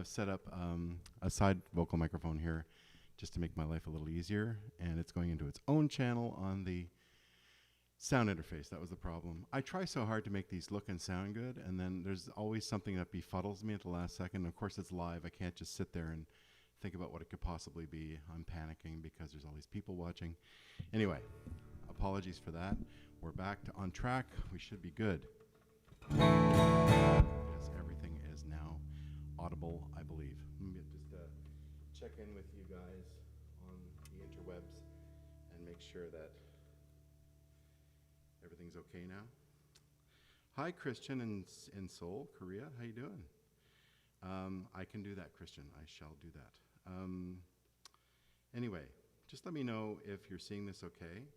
have set up a side vocal microphone here just to make my life a little easier, and it's going into its own channel on the sound interface. That was the problem. I try so hard to make these look and sound good, and then there's always something that befuddles me at the last second. Of course, it's live. I can't just sit there and think about what it could possibly be. I'm panicking because there's all these people watching. Anyway, apologies for that. We're back to on track. We should be good. Yes, everything is now audible, I believe. Let me just check in with you guys on the interwebs and make sure that everything's okay now. Hi, Christian in Seoul, Korea. How you doing? I can do that, Christian. I shall do that. Anyway, just let me know if you're seeing this okay.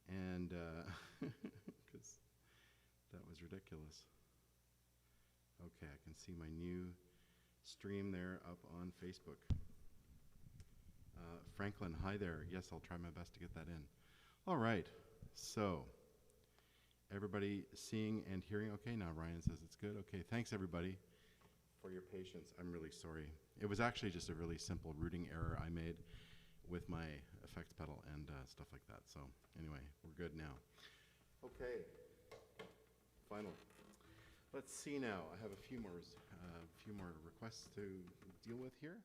And, because that was ridiculous. Okay, I can see my new stream there up on Facebook. Franklin, hi there. Yes, I'll try my best to get that in. All right, so everybody seeing and hearing okay now? Ryan says it's good. Okay, thanks everybody for your patience. I'm really sorry. It was actually just a really simple routing error I made with my effects pedal and stuff like that. So anyway, we're good now. Okay, final. Let's see now. I have a few more requests to deal with here.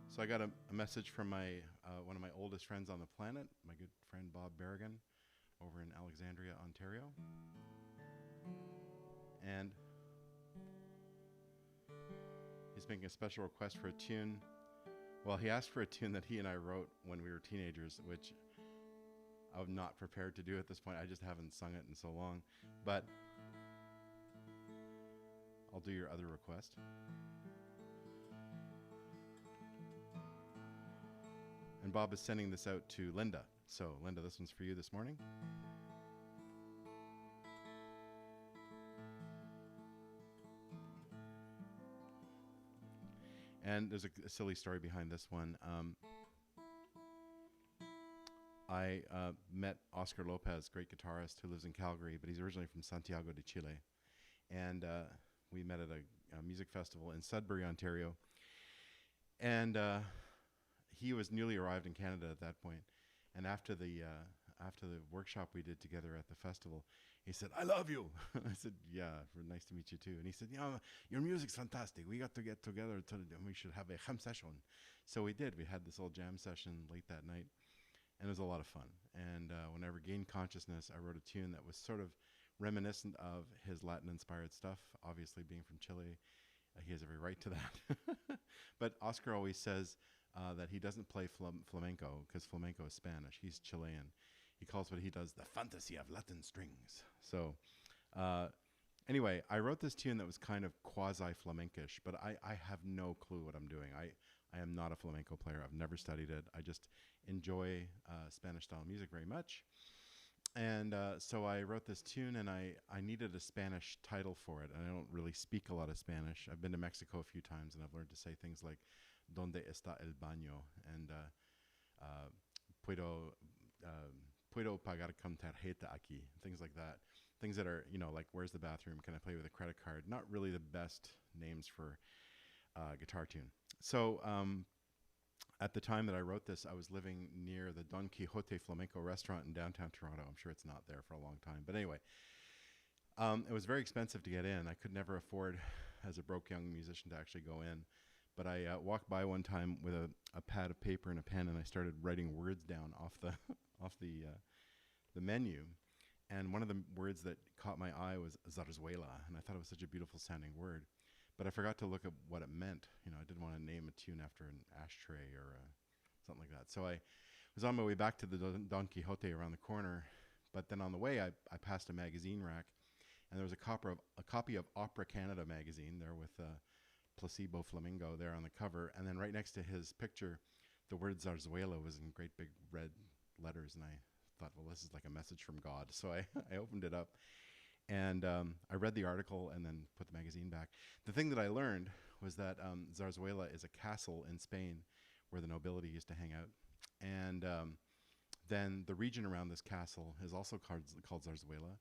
So I got a message from my one of my oldest friends on the planet, my good friend Bob Berrigan, over in Alexandria, Ontario. And he's making a special request for a tune. Well, he asked for a tune that he and I wrote when we were teenagers, which I'm not prepared to do at this point. I just haven't sung it in so long. But I'll do your other request. And Bob is sending this out to Linda. So, Linda, this one's for you this morning. And there's a silly story behind this one. I met Oscar Lopez, great guitarist who lives in Calgary, but he's originally from Santiago de Chile. And we met at a music festival in Sudbury, Ontario. And he was newly arrived in Canada at that point. And after the workshop we did together at the festival, he said, "I love you." I said, "Yeah, nice to meet you too." And he said, "Yeah, your music's fantastic. We got to get together and we should have a jam session." So we did. We had this old jam session late that night, and it was a lot of fun. And when I regained consciousness, I wrote a tune that was sort of reminiscent of his Latin-inspired stuff. Obviously, being from Chile, he has every right to that. But Oscar always says that he doesn't play flamenco because flamenco is Spanish. He's Chilean. He calls what he does the fantasy of Latin strings. So anyway, I wrote this tune that was kind of quasi-flamencish, but I have no clue what I'm doing. I am not a flamenco player. I've never studied it. I just enjoy Spanish-style music very much. And so I wrote this tune, and I needed a Spanish title for it, and I don't really speak a lot of Spanish. I've been to Mexico a few times, and I've learned to say things like "Donde está el baño?" and "Puedo pagar con tarjeta aquí?" Things like that. Things that are, like, "Where's the bathroom? Can I play with a credit card?" Not really the best names for a guitar tune. So at the time that I wrote this, I was living near the Don Quixote Flamenco restaurant in downtown Toronto. I'm sure it's not there for a long time. But anyway, it was very expensive to get in. I could never afford, as a broke young musician, to actually go in. But I walked by one time with a pad of paper and a pen, and I started writing words down off the the menu. And one of the words that caught my eye was zarzuela, and I thought it was such a beautiful sounding word. But I forgot to look at what it meant. I didn't want to name a tune after an ashtray or something like that. So I was on my way back to the Don Quixote around the corner, but then on the way I passed a magazine rack, and there was a copy of Opera Canada magazine there with Placebo Flamingo there on the cover, and then right next to his picture, the word zarzuela was in great big red letters, and I thought, well, this is like a message from God. So I opened it up, and I read the article and then put the magazine back. The thing that I learned was that Zarzuela is a castle in Spain where the nobility used to hang out. And then the region around this castle is also called Zarzuela.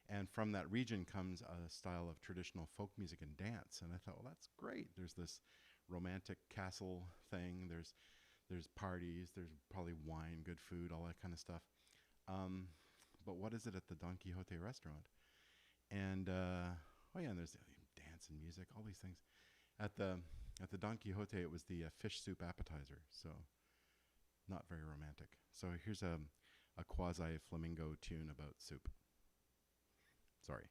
And from that region comes a style of traditional folk music and dance. And I thought, well, that's great. There's this romantic castle thing. There's parties. There's probably wine, good food, all that kind of stuff. But what is it at the Don Quixote restaurant? And oh yeah, and there's dance and music, all these things. At the Don Quixote, it was the fish soup appetizer, so not very romantic. So here's a quasi flamingo tune about soup. Sorry.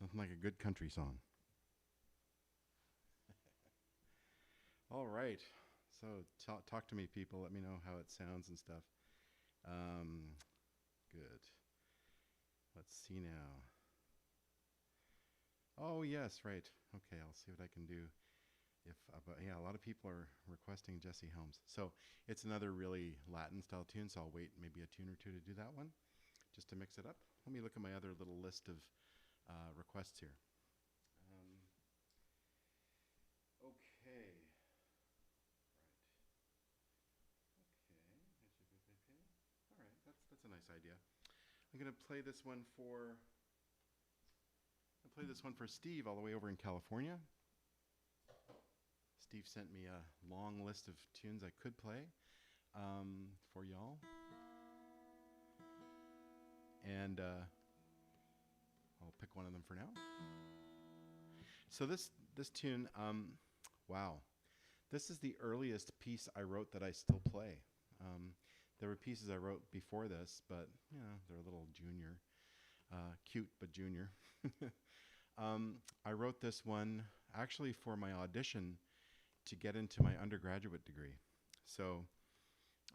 Nothing like a good country song. All right. So talk to me, people. Let me know how it sounds and stuff. Um, good. Let's see now. Oh, yes, right. Okay, I'll see what I can do. If but yeah, a lot of people are requesting Jesse Helms. So it's another really Latin style tune, so I'll wait maybe a tune or two to do that one, just to mix it up. Let me look at my other little list of requests here. Okay. All right, that's a nice idea. I'm gonna play this one for. I'll play this one for Steve, all the way over in California. Steve sent me a long list of tunes I could play for y'all, and I'll pick one of them for now. So this tune, wow, this is the earliest piece I wrote that I still play. There were pieces I wrote before this, but you know, they're a little junior, cute but junior. I wrote this one actually for my audition to get into my undergraduate degree. So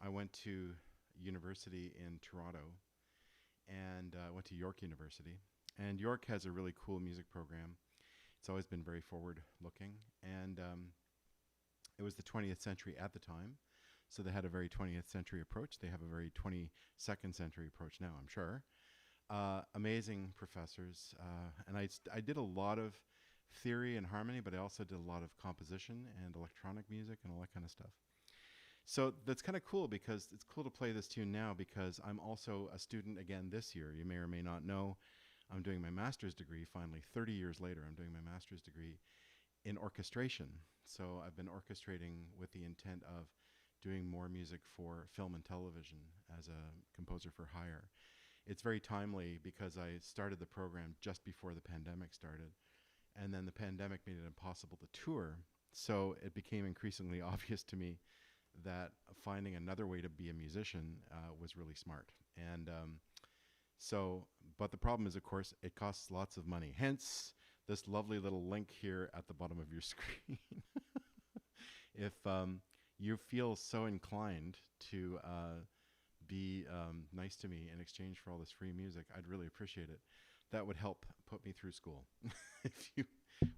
I went to university in Toronto, and went to York University. And York has a really cool music program. It's always been very forward-looking, and it was the 20th century at the time, so they had a very 20th century approach. They have a very 22nd century approach now, I'm sure. Amazing professors, and I did a lot of theory and harmony, but I also did a lot of composition and electronic music and all that kind of stuff. So that's kind of cool, because it's cool to play this tune now, because I'm also a student again this year. You may or may not know, I'm doing my master's degree finally. 30 years later, I'm doing my master's degree in orchestration. So I've been orchestrating with the intent of doing more music for film and television as a composer for hire. It's very timely because I started the program just before the pandemic started, and then the pandemic made it impossible to tour. So it became increasingly obvious to me that finding another way to be a musician was really smart. And but the problem is, of course, it costs lots of money. Hence, this lovely little link here at the bottom of your screen. If you feel so inclined to be nice to me in exchange for all this free music, I'd really appreciate it. That would help put me through school if you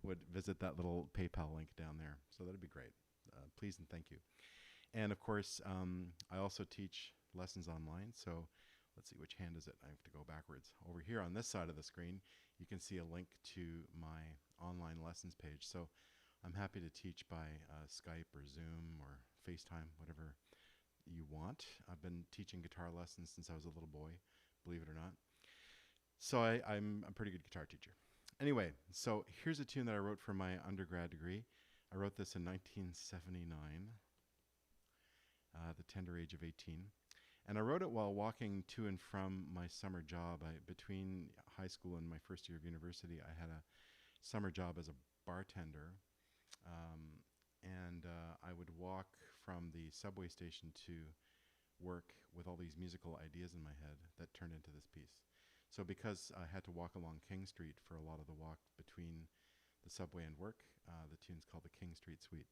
would visit that little PayPal link down there. So that'd be great. Please and thank you. And of course, I also teach lessons online. So let's see, which hand is it? I have to go backwards. Over here on this side of the screen, you can see a link to my online lessons page. So I'm happy to teach by Skype or Zoom or FaceTime, whatever you want. I've been teaching guitar lessons since I was a little boy, believe it or not. So I'm a pretty good guitar teacher. Anyway, so here's a tune that I wrote for my undergrad degree. I wrote this in 1979, the tender age of 18. And I wrote it while walking to and from my summer job. Between high school and my first year of university, I had a summer job as a bartender. And I would walk from the subway station to work with all these musical ideas in my head that turned into this piece. So because I had to walk along King Street for a lot of the walk between the subway and work, the tune's called the King Street Suite.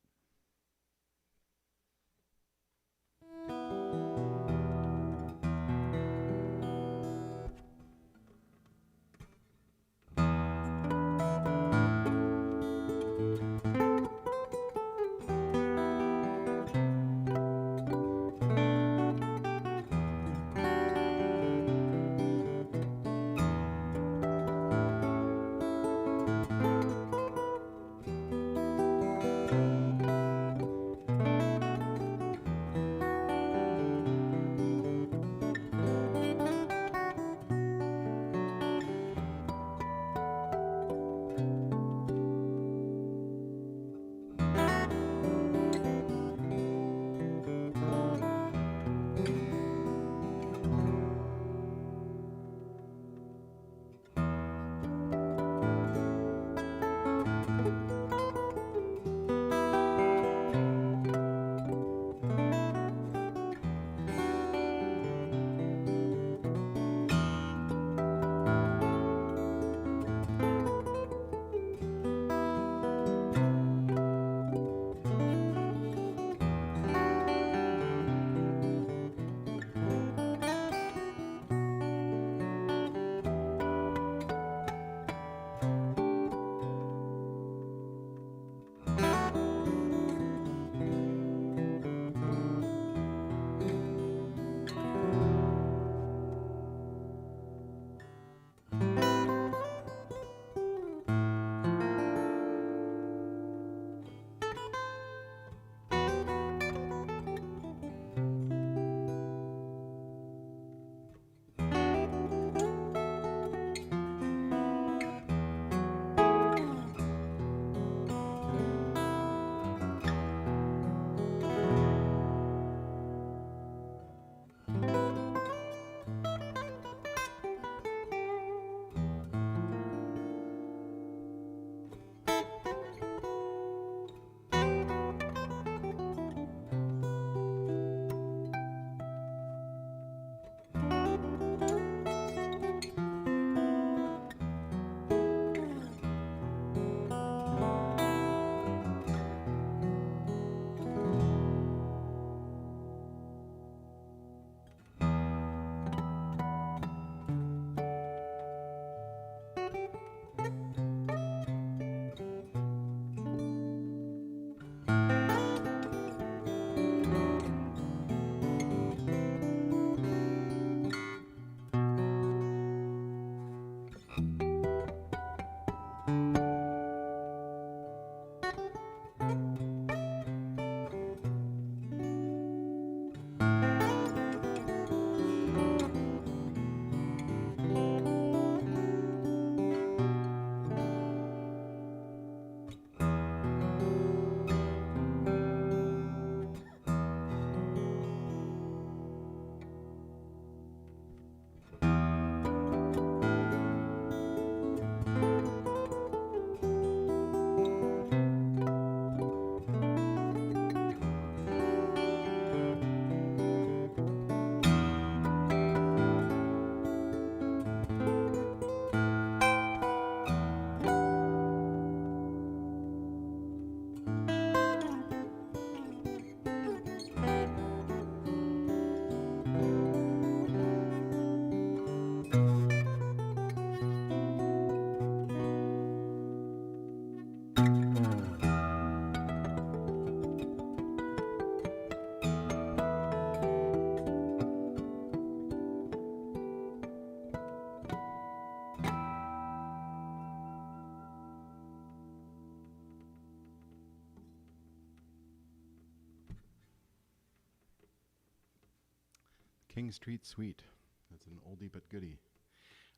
King Street Suite. That's an oldie but goodie.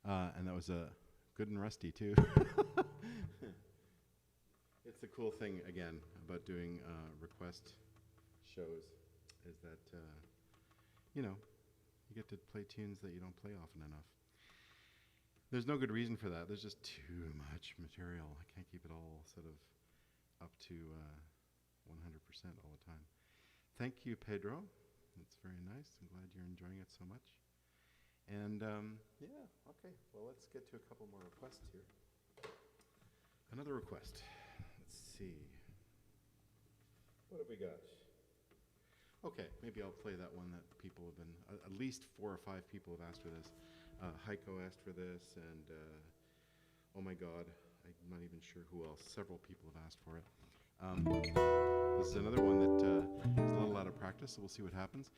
And that was a good and rusty too. It's the cool thing again about doing request shows is that you know, you get to play tunes that you don't play often enough. There's no good reason for that. There's just too much material. I can't keep it all sort of up to 100% all the time. Thank you, Pedro. That's very nice. I'm glad you're enjoying it so much. And yeah, okay. Well, let's get to a couple more requests here. Another request. Let's see. What have we got? Okay, maybe I'll play that one that people have been, at least 4 or 5 people have asked for this. Heiko asked for this, and oh my God, I'm not even sure who else. Several people have asked for it. This is another one that is a little out of practice, so we'll see what happens.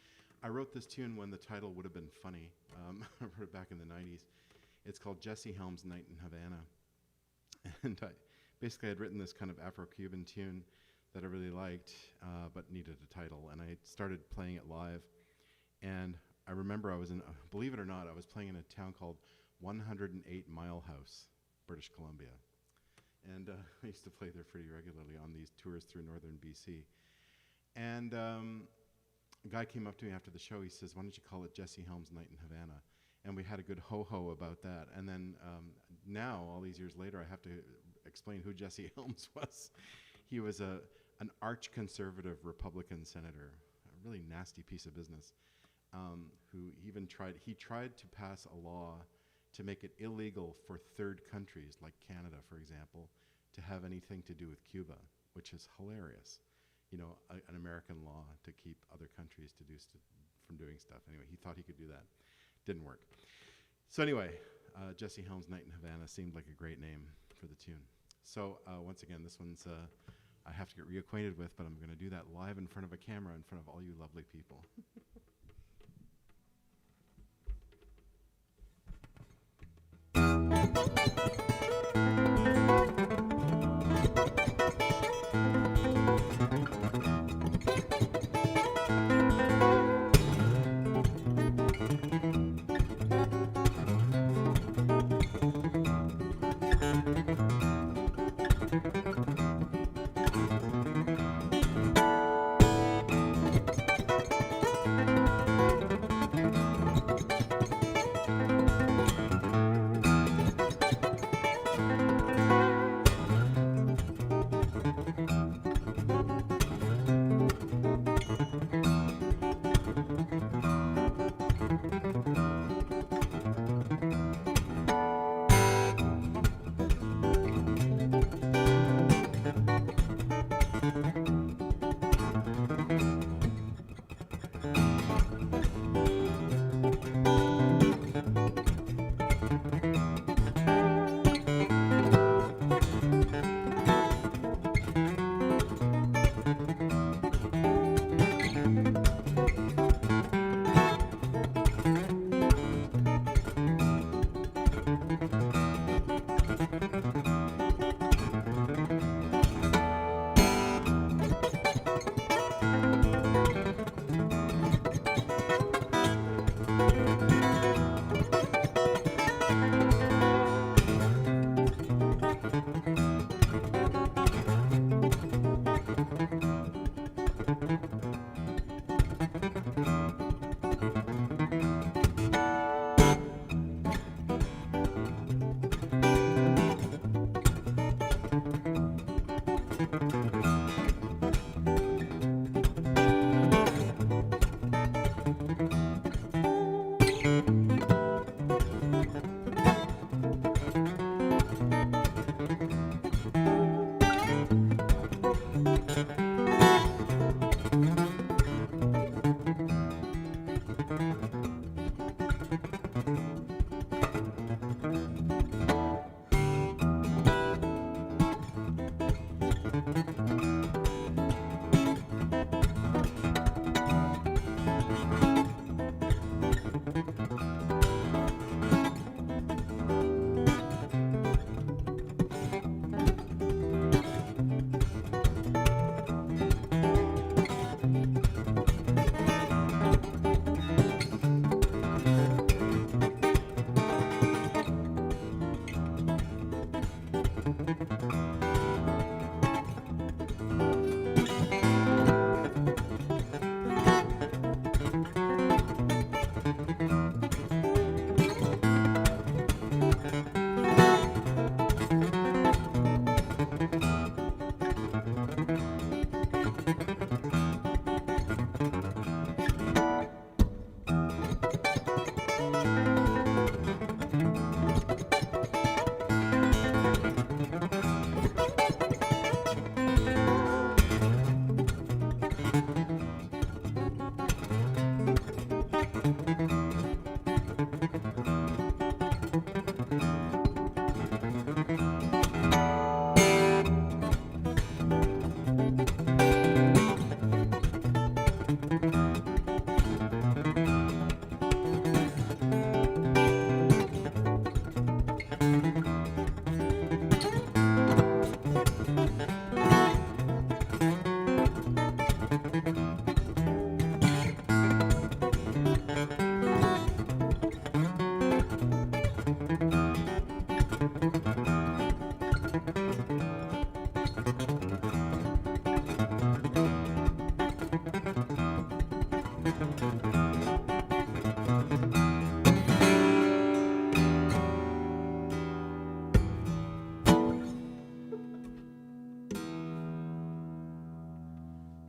I wrote this tune when the title would have been funny. I wrote it back in the 90s. It's called Jesse Helms' Night in Havana. And basically I'd written this kind of Afro-Cuban tune that I really liked, but needed a title. And I started playing it live. And I remember I was in, believe it or not, I was playing in a town called 108 Mile House, British Columbia. And I used to play there pretty regularly on these tours through northern BC. And a guy came up to me after the show. He says, "Why don't you call it Jesse Helms' Night in Havana?" And we had a good ho-ho about that. And then now, all these years later, I have to explain who Jesse Helms was. He was an arch-conservative Republican senator, a really nasty piece of business, who even tried to pass a law to make it illegal for third countries, like Canada, for example, to have anything to do with Cuba, which is hilarious. You know, an American law to keep other countries to do from doing stuff. Anyway, he thought he could do that. Didn't work. So anyway, Jesse Helms' Night in Havana seemed like a great name for the tune. So once again, this one's I have to get reacquainted with, but I'm going to do that live in front of a camera in front of all you lovely people.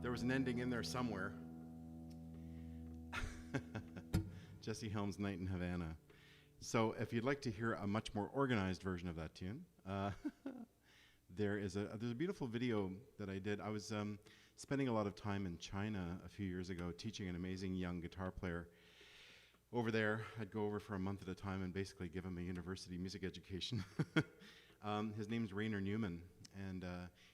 There was an ending in there somewhere. Jesse Helms' Night in Havana. So if you'd like to hear a much more organized version of that tune, there's a beautiful video that I did. I was spending a lot of time in China a few years ago teaching an amazing young guitar player over there. I'd go over for a month at a time and basically give him a university music education. His name's Rainer Newman, and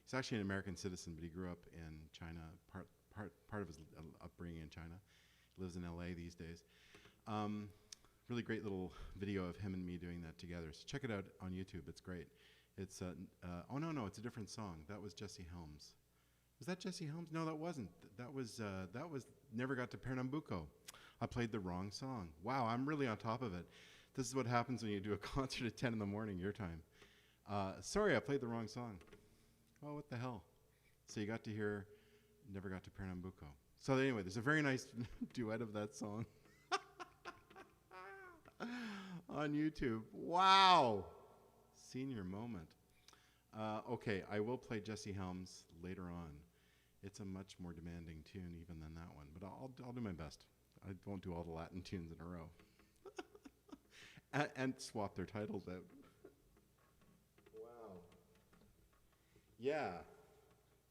he's actually an American citizen, but he grew up in China, part of his upbringing in China. He lives in LA these days. Really great little video of him and me doing that together. So check it out on YouTube. It's great. It's oh no, it's a different song. That was Jesse Helms. Was that Jesse Helms? No, that wasn't. That was Never Got to Pernambuco. I played the wrong song. Wow, I'm really on top of it. This is what happens when you do a concert at 10 in the morning, your time. Sorry, I played the wrong song. Oh, what the hell? So you got to hear Never Got to Pernambuco. So anyway, there's a very nice duet of that song on YouTube. Wow. Senior moment. Okay, I will play Jesse Helms later on. It's a much more demanding tune even than that one, but I'll do my best. I won't do all the Latin tunes in a row. and swap their titles out. Wow. Yeah.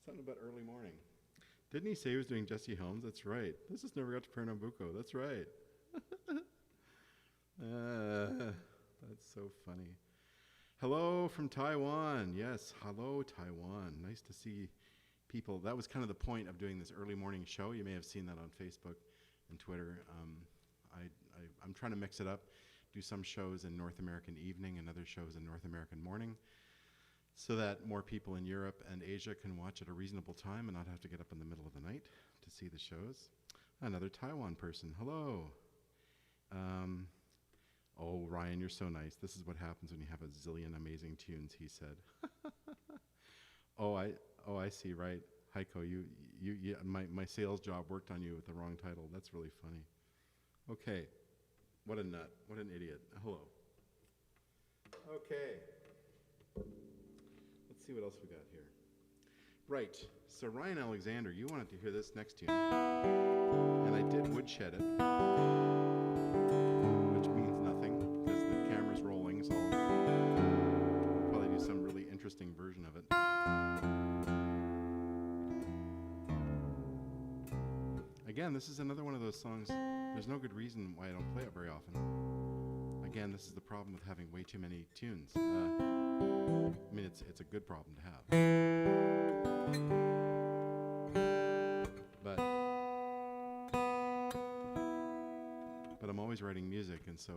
Something about early morning. Didn't he say he was doing Jesse Helms? That's right. This has Never Got to Pernambuco. That's right. That's so funny. Hello from Taiwan. Yes, hello Taiwan. Nice to see people. That was kind of the point of doing this early morning show. You may have seen that on Facebook and Twitter. I'm trying to mix it up, do some shows in North American evening and other shows in North American morning, so that more people in Europe and Asia can watch at a reasonable time and not have to get up in the middle of the night to see the shows. Another Taiwan person. Hello. Oh, Ryan, you're so nice. This is what happens when you have a zillion amazing tunes, he said. I see, right. Heiko, my sales job worked on you with the wrong title. That's really funny. Okay. What a nut. What an idiot. Hello. Okay. Let's see what else we got here. Right. So Ryan Alexander, you wanted to hear this next tune. And I did woodshed it. Which means nothing, because the camera's rolling, so I'll probably do some really interesting version of it. Again, this is another one of those songs, there's no good reason why I don't play it very often. Again, this is the problem with having way too many tunes. I mean, it's a good problem to have. But I'm always writing music, and so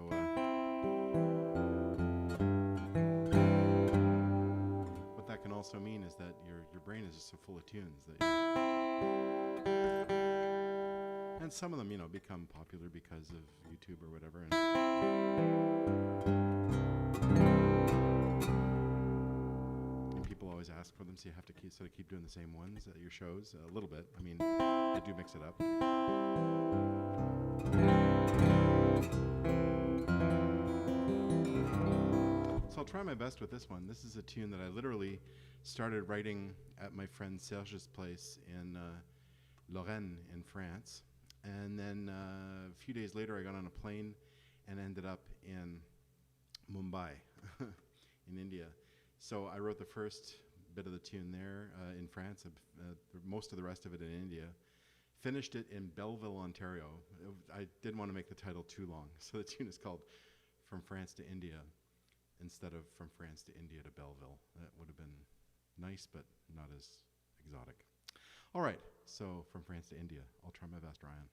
what that can also mean is that your brain is just so full of tunes that and some of them, become popular because of YouTube or whatever. always ask for them, so you have to keep doing the same ones at your shows a little bit. I mean, I do mix it up. So I'll try my best with this one. This is a tune that I literally started writing at my friend Serge's place in Lorraine in France. And then a few days later, I got on a plane and ended up in Mumbai in India. So I wrote the first bit of the tune there in France, most of the rest of it in India. Finished it in Belleville, Ontario. I didn't want to make the title too long, so the tune is called From France to India instead of From France to India to Belleville. That would have been nice, but not as exotic. All right, so From France to India. I'll try my best, Ryan.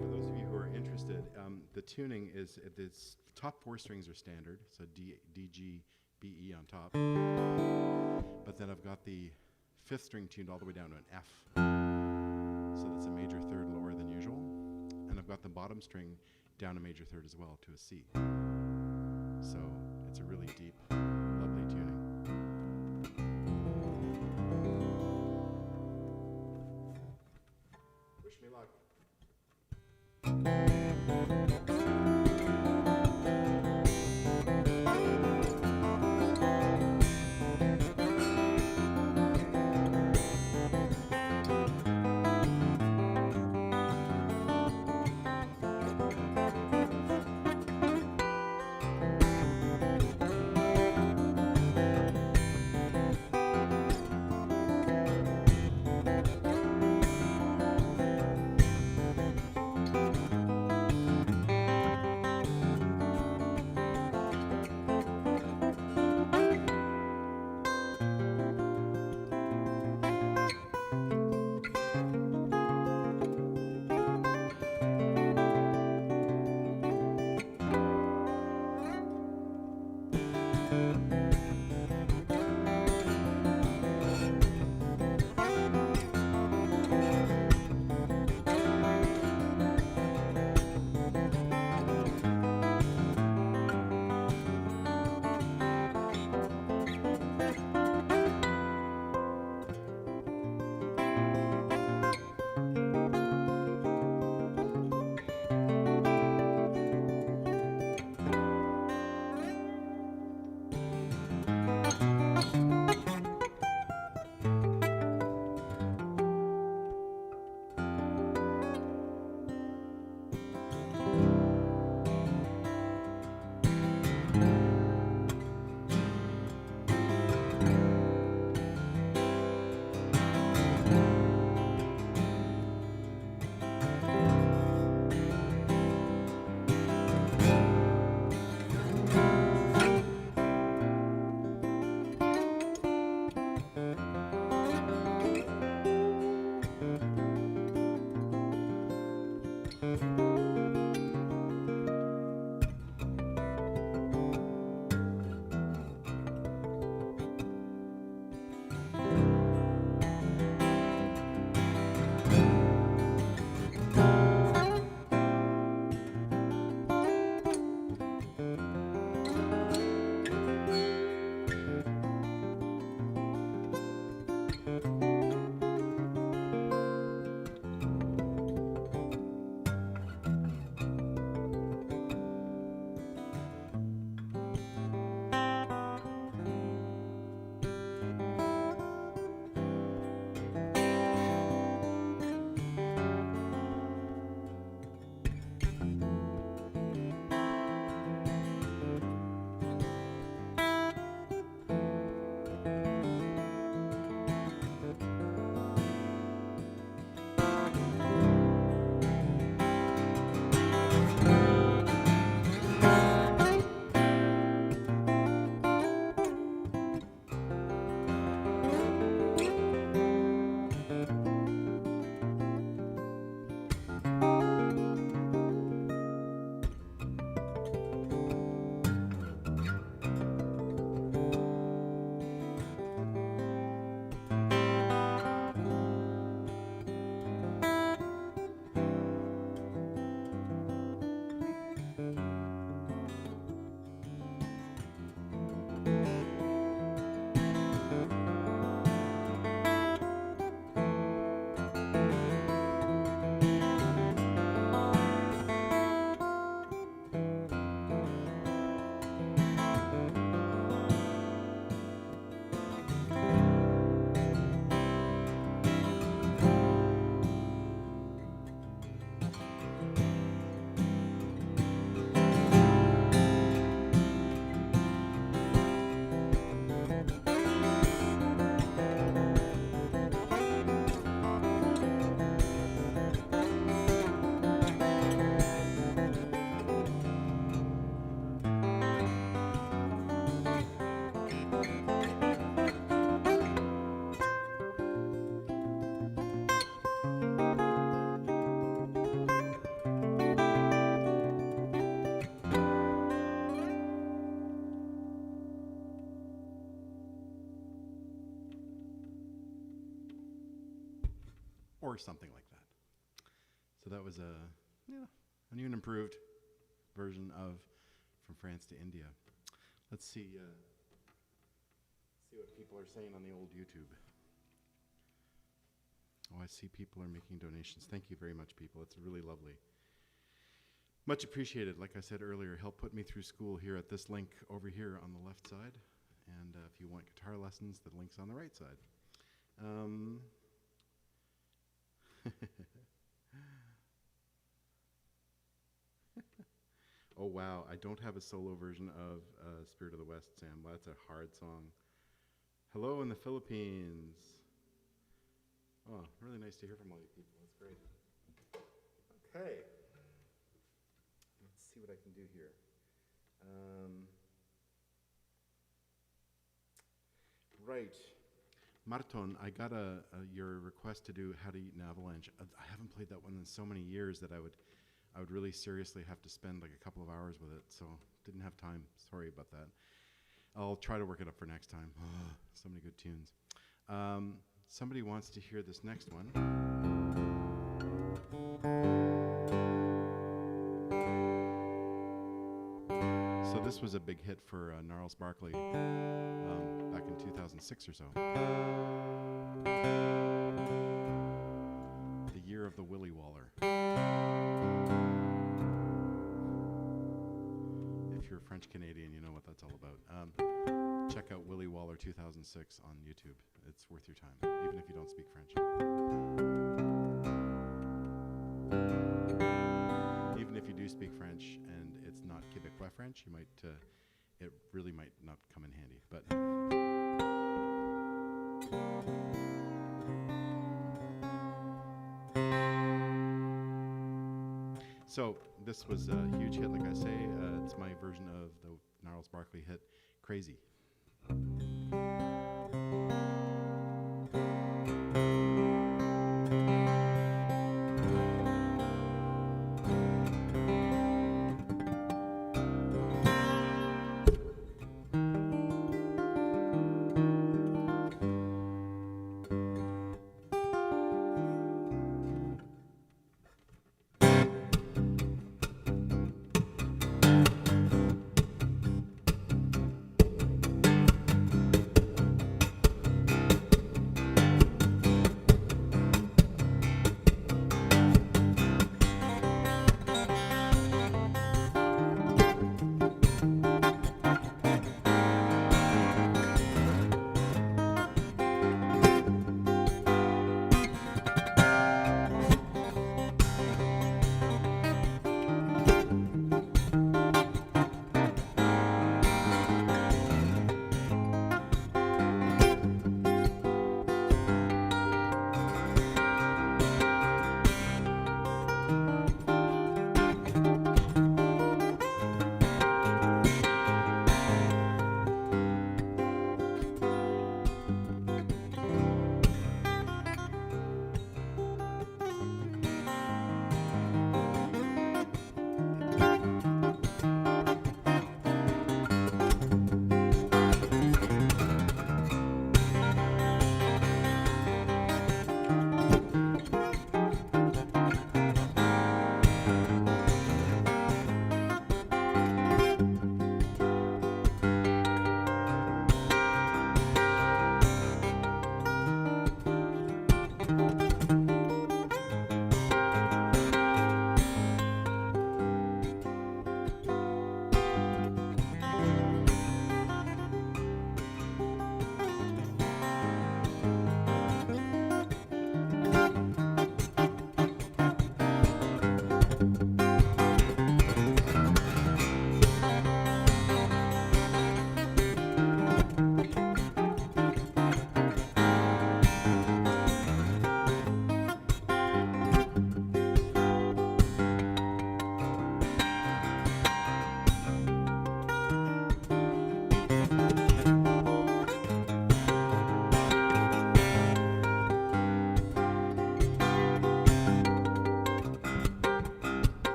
For those of you who are interested, the tuning is, the top 4 strings are standard, so D, G, B, E on top. But then I've got the 5th string tuned all the way down to an F. So that's a major third lower than usual. And I've got the bottom string down a major third as well to a C. So it's a really deep, lovely tuning. Wish me luck. or something like that. So that was a new and improved version of From France to India. Let's see what people are saying on the old YouTube. Oh, I see people are making donations. Thank you very much, people. It's really lovely. Much appreciated. Like I said earlier, help put me through school here at this link over here on the left side. And if you want guitar lessons, the link's on the right side. Oh, wow. I don't have a solo version of Spirit of the West, Sam. That's a hard song. Hello in the Philippines. Oh, really nice to hear from all you people. That's great. Okay. Let's see what I can do here. Right. Marton, I got your request to do How to Eat an Avalanche. I haven't played that one in so many years that I would really seriously have to spend like a couple of hours with it, so didn't have time. Sorry about that. I'll try to work it up for next time. So many good tunes. Somebody wants to hear this next one. So this was a big hit for Gnarls Barkley back in 2006 or so. The Year of the Willy Waller. If you're French Canadian, you know what that's all about. Check out Willy Waller 2006 on YouTube. It's worth your time, even if you don't speak French. Even if you do speak French and it's not Quebecois French, you might it really might not come in handy. But so this was a huge hit, like I say. It's my version of the Gnarls Barkley hit, Crazy.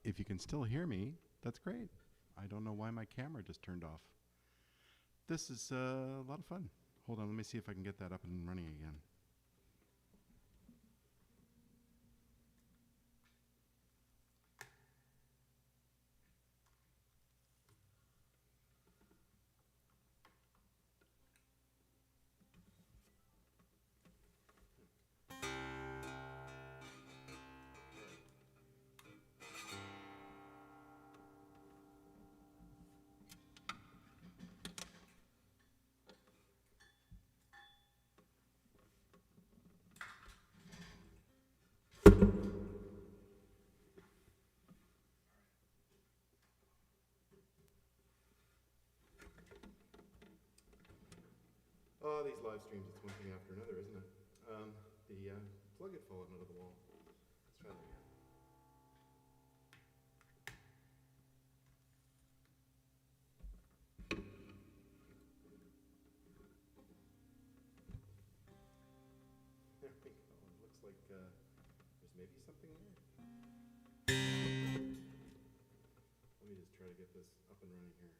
If you can still hear me, that's great. I don't know why my camera just turned off. This is a lot of fun. Hold on, let me see if I can get that up and running again. Oh, these live streams, it's one thing after another, isn't it? The plug had fallen out of the wall. Let's try that again. There we go. It looks like there's maybe something there. Let me just try to get this up and running here.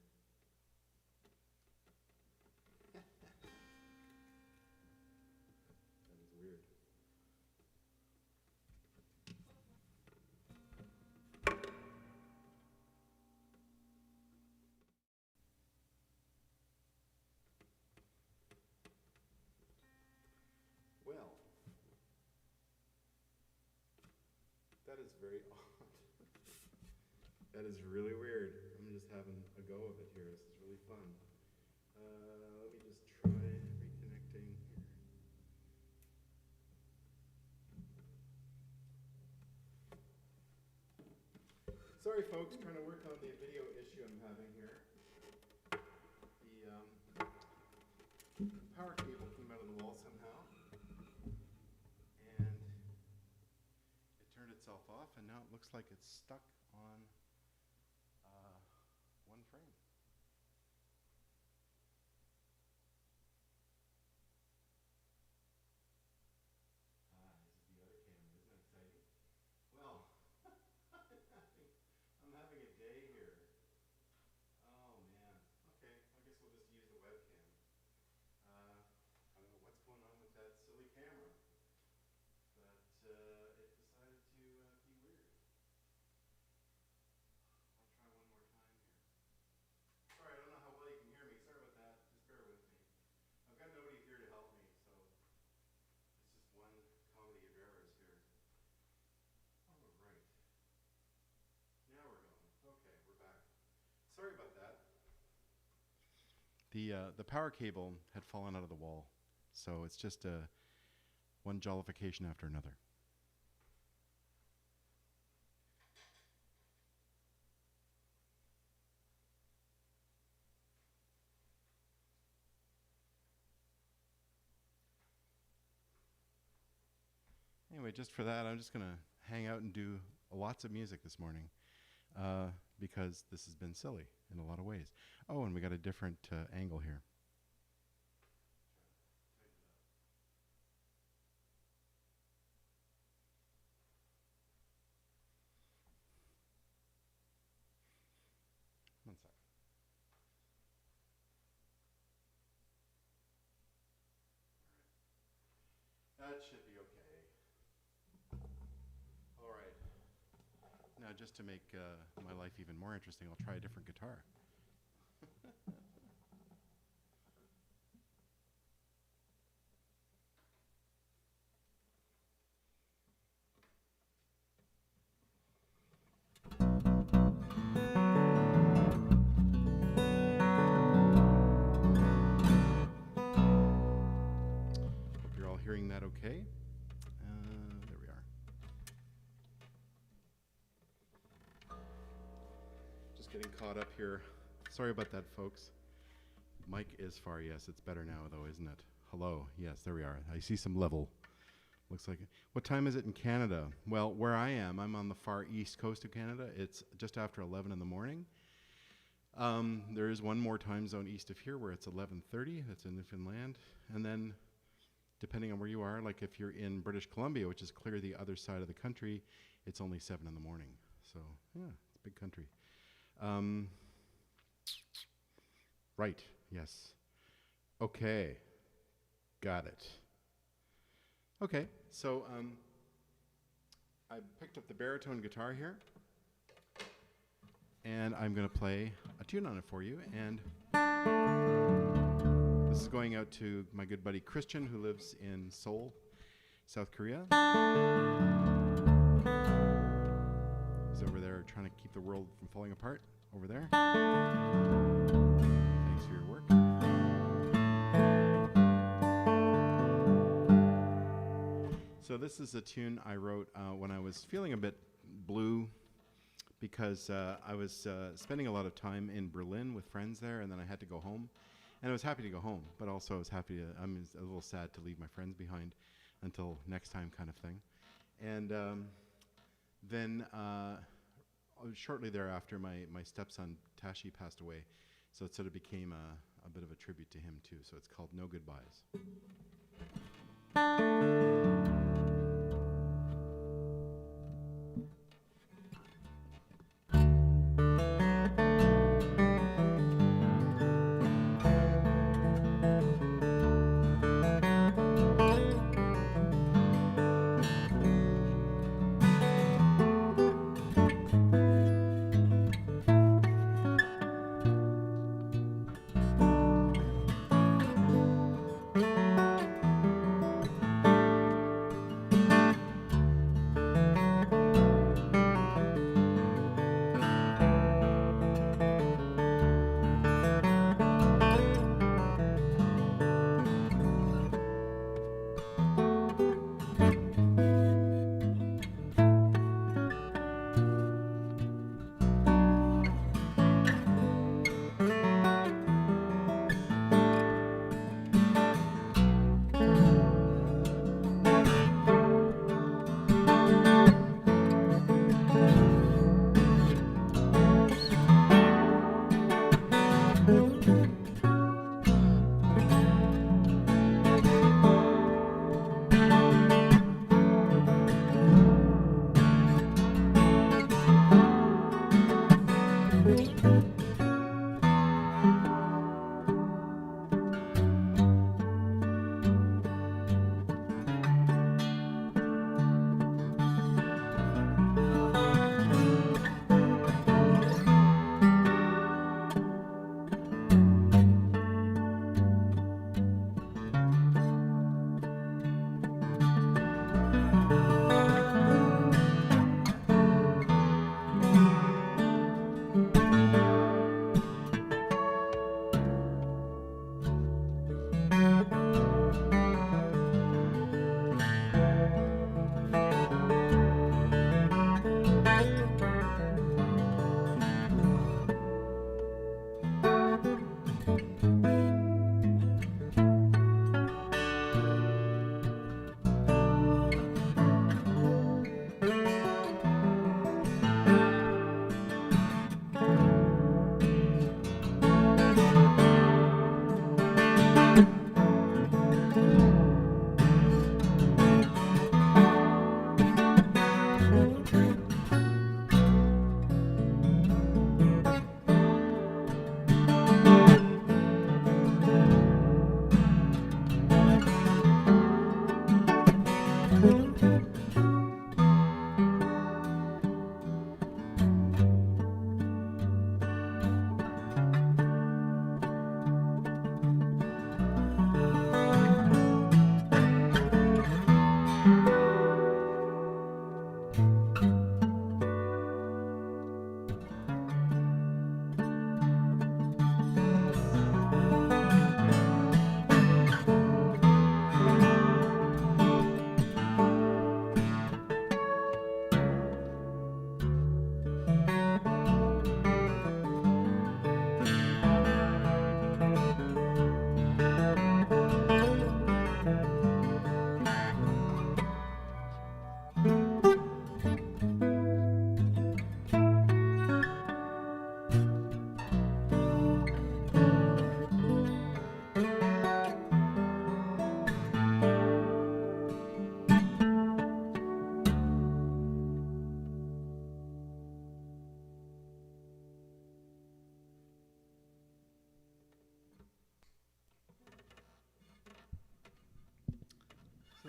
That is weird. Well, that is very odd. That is really weird. I'm just having a go of it here. This is really fun. Let me just try reconnecting here. Sorry folks, trying to work on the video issue I'm having here. The power cable came out of the wall somehow, and it turned itself off, and now it looks like it's stuck on one frame. This is the other camera, isn't that exciting? Well, I'm having a day here. Oh man. Okay, I guess we'll just use the webcam. I don't know what's going on with that silly camera, but it decided to be weird. I'll try one more time here. Sorry, I don't know how well you can hear me. Sorry about that. Just bear with me. I've got nobody here to help me, so it's just one comedy of errors here. All right. Now we're going. Okay, we're back. Sorry about that. The power cable had fallen out of the wall, so it's just one jollification after another. Anyway, just for that, I'm just going to hang out and do lots of music this morning because this has been silly in a lot of ways. Oh, and we got a different angle here. One sec. That should be okay. All right. Now, just to make my life even more interesting, I'll try a different guitar. Hope you're all hearing that okay. There we are. Just getting caught up here. Sorry about that, folks. Mic is far, yes. It's better now, though, isn't it? Hello. Yes, there we are. I see some level. Looks like it. What time is it in Canada? Well, where I am, I'm on the far east coast of Canada. It's just after 11 in the morning. There is one more time zone east of here where it's 11:30. That's in Newfoundland. And then, depending on where you are, like if you're in British Columbia, which is clear the other side of the country, it's only 7 in the morning. So yeah, it's a big country. Um, right. Yes. Okay. Got it. Okay. So I picked up the baritone guitar here, and I'm going to play a tune on it for you. And this is going out to my good buddy Christian, who lives in Seoul, South Korea. He's over there trying to keep the world from falling apart over there. Thanks for your work. So this is a tune I wrote when I was feeling a bit blue, because I was spending a lot of time in Berlin with friends there, and then I had to go home. And I was happy to go home, but also I was happy to, I'm a little sad to leave my friends behind until next time, kind of thing. And then shortly thereafter, my stepson Tashi passed away, so it sort of became a bit of a tribute to him too. So it's called No Goodbyes.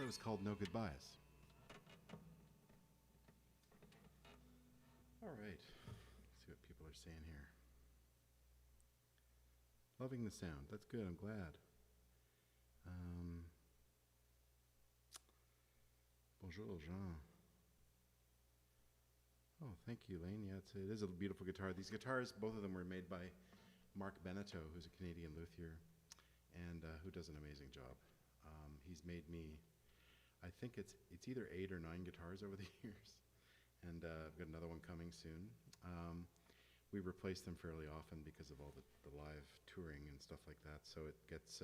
it was called No Goodbyes. All right. Let's see what people are saying here. Loving the sound. That's good. I'm glad. Bonjour, Jean. Oh, thank you, Lane. Yeah, it is a beautiful guitar. These guitars, both of them were made by Mark Beneteau, who's a Canadian luthier, and who does an amazing job. He's made me, I think it's either 8 or 9 guitars over the years, and I've got another one coming soon. We replace them fairly often because of all the live touring and stuff like that, so it gets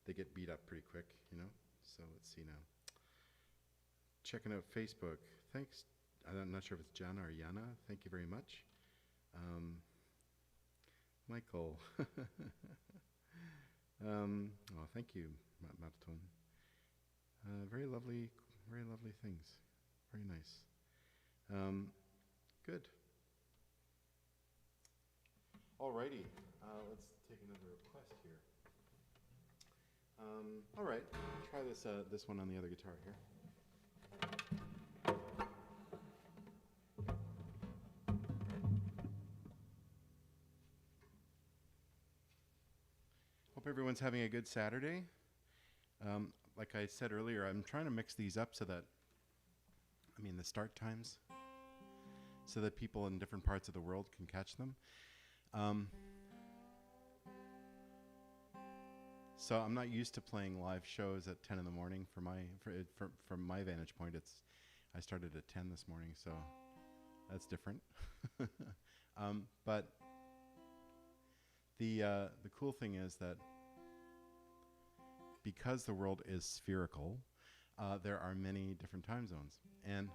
they get beat up pretty quick, you know. So let's see now. Checking out Facebook. Thanks. I'm not sure if it's Jana or Yana. Thank you very much. Michael. Oh, thank you, Marton. Very lovely things. Very nice. Good. Alrighty. Let's take another request here. All right. Try this one on the other guitar here. Hope everyone's having a good Saturday. Like I said earlier, I'm trying to mix these up so that, the start times, so that people in different parts of the world can catch them. So I'm not used to playing live shows at 10 in the morning. From my vantage point, I started at 10 this morning, so that's different. But the cool thing is that because the world is spherical, there are many different time zones, and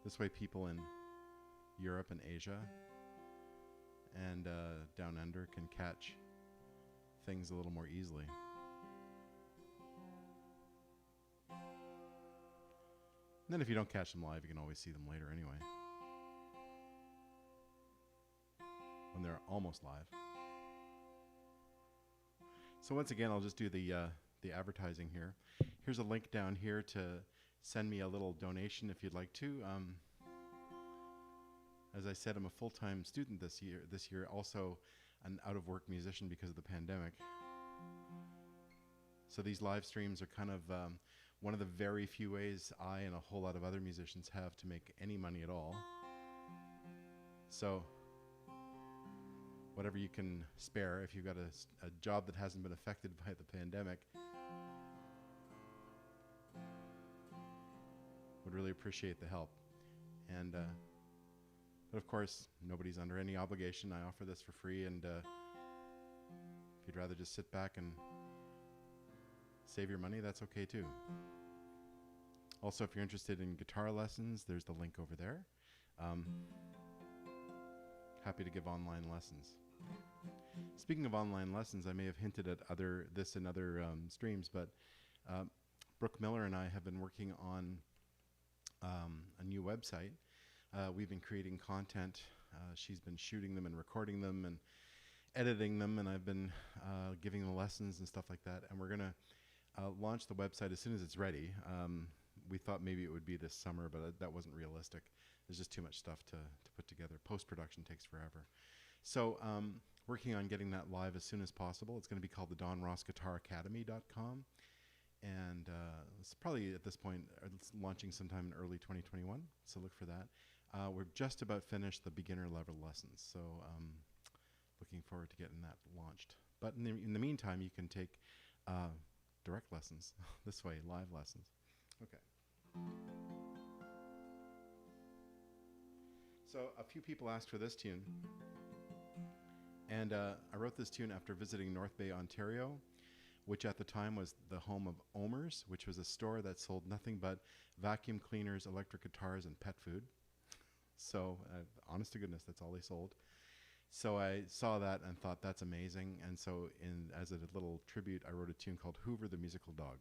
this way people in Europe and Asia and down under can catch things a little more easily. And then if you don't catch them live, you can always see them later anyway, when they're almost live. So once again, I'll just do the advertising here. Here's a link down here to send me a little donation if you'd like to. As I said, I'm a full-time student this year, also an out-of-work musician because of the pandemic. So these live streams are kind of one of the very few ways I and a whole lot of other musicians have to make any money at all. So whatever you can spare, if you've got a job that hasn't been affected by the pandemic, would really appreciate the help. And but of course, nobody's under any obligation. I offer this for free, and if you'd rather just sit back and save your money, that's okay too. Also, if you're interested in guitar lessons, there's the link over there. Happy to give online lessons. Speaking of online lessons, I may have hinted at this in other streams, but Brooke Miller and I have been working on a new website. We've been creating content. She's been shooting them and recording them and editing them, and I've been giving the lessons and stuff like that. And we're going to launch the website as soon as it's ready. We thought maybe it would be this summer, but that wasn't realistic. There's just too much stuff to put together. Post-production takes forever. So working on getting that live as soon as possible. It's going to be called the DonRossGuitarAcademy.com. And it's probably at this point it's launching sometime in early 2021, so look for that. We're just about finished the beginner level lessons, so looking forward to getting that launched. But in the meantime, you can take direct lessons this way, live lessons. Okay. So a few people asked for this tune, and I wrote this tune after visiting North Bay, Ontario, which at the time was the home of Omer's, which was a store that sold nothing but vacuum cleaners, electric guitars, and pet food. So, honest to goodness, that's all they sold. So I saw that and thought, that's amazing. And so as a little tribute, I wrote a tune called Hoover the Musical Dog.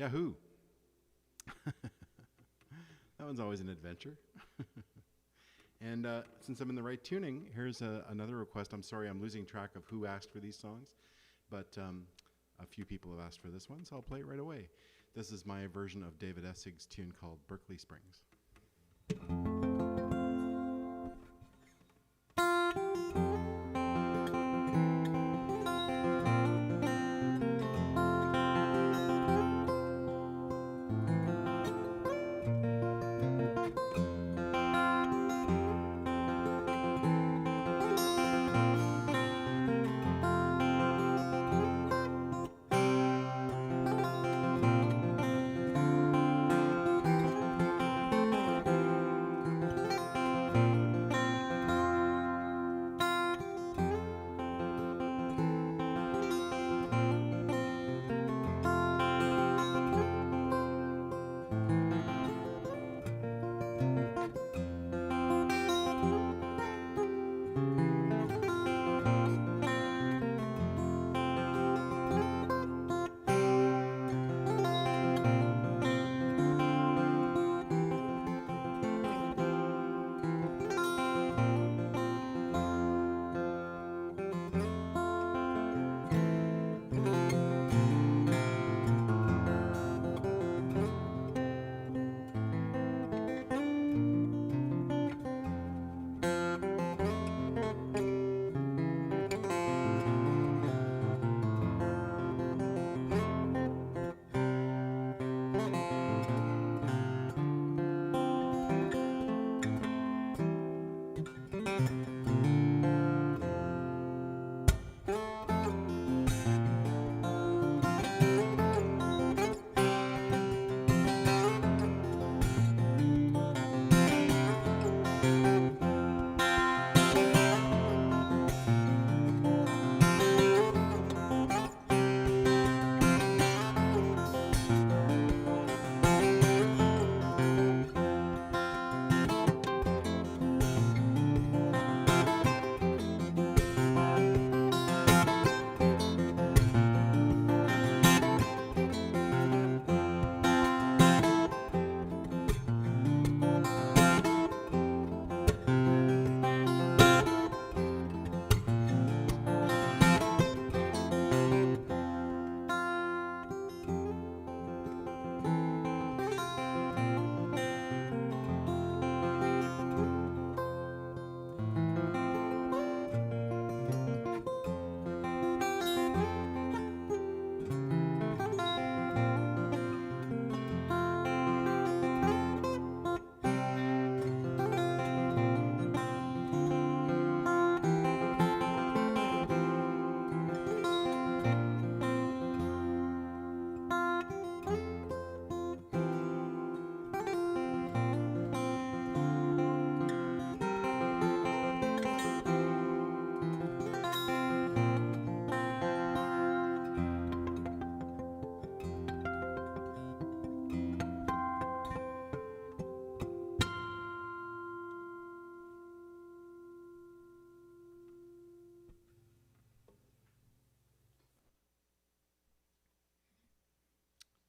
Yahoo! That one's always an adventure. And since I'm in the right tuning, here's another request. I'm sorry, I'm losing track of who asked for these songs, but a few people have asked for this one, so I'll play it right away. This is my version of David Essig's tune called Berkeley Springs.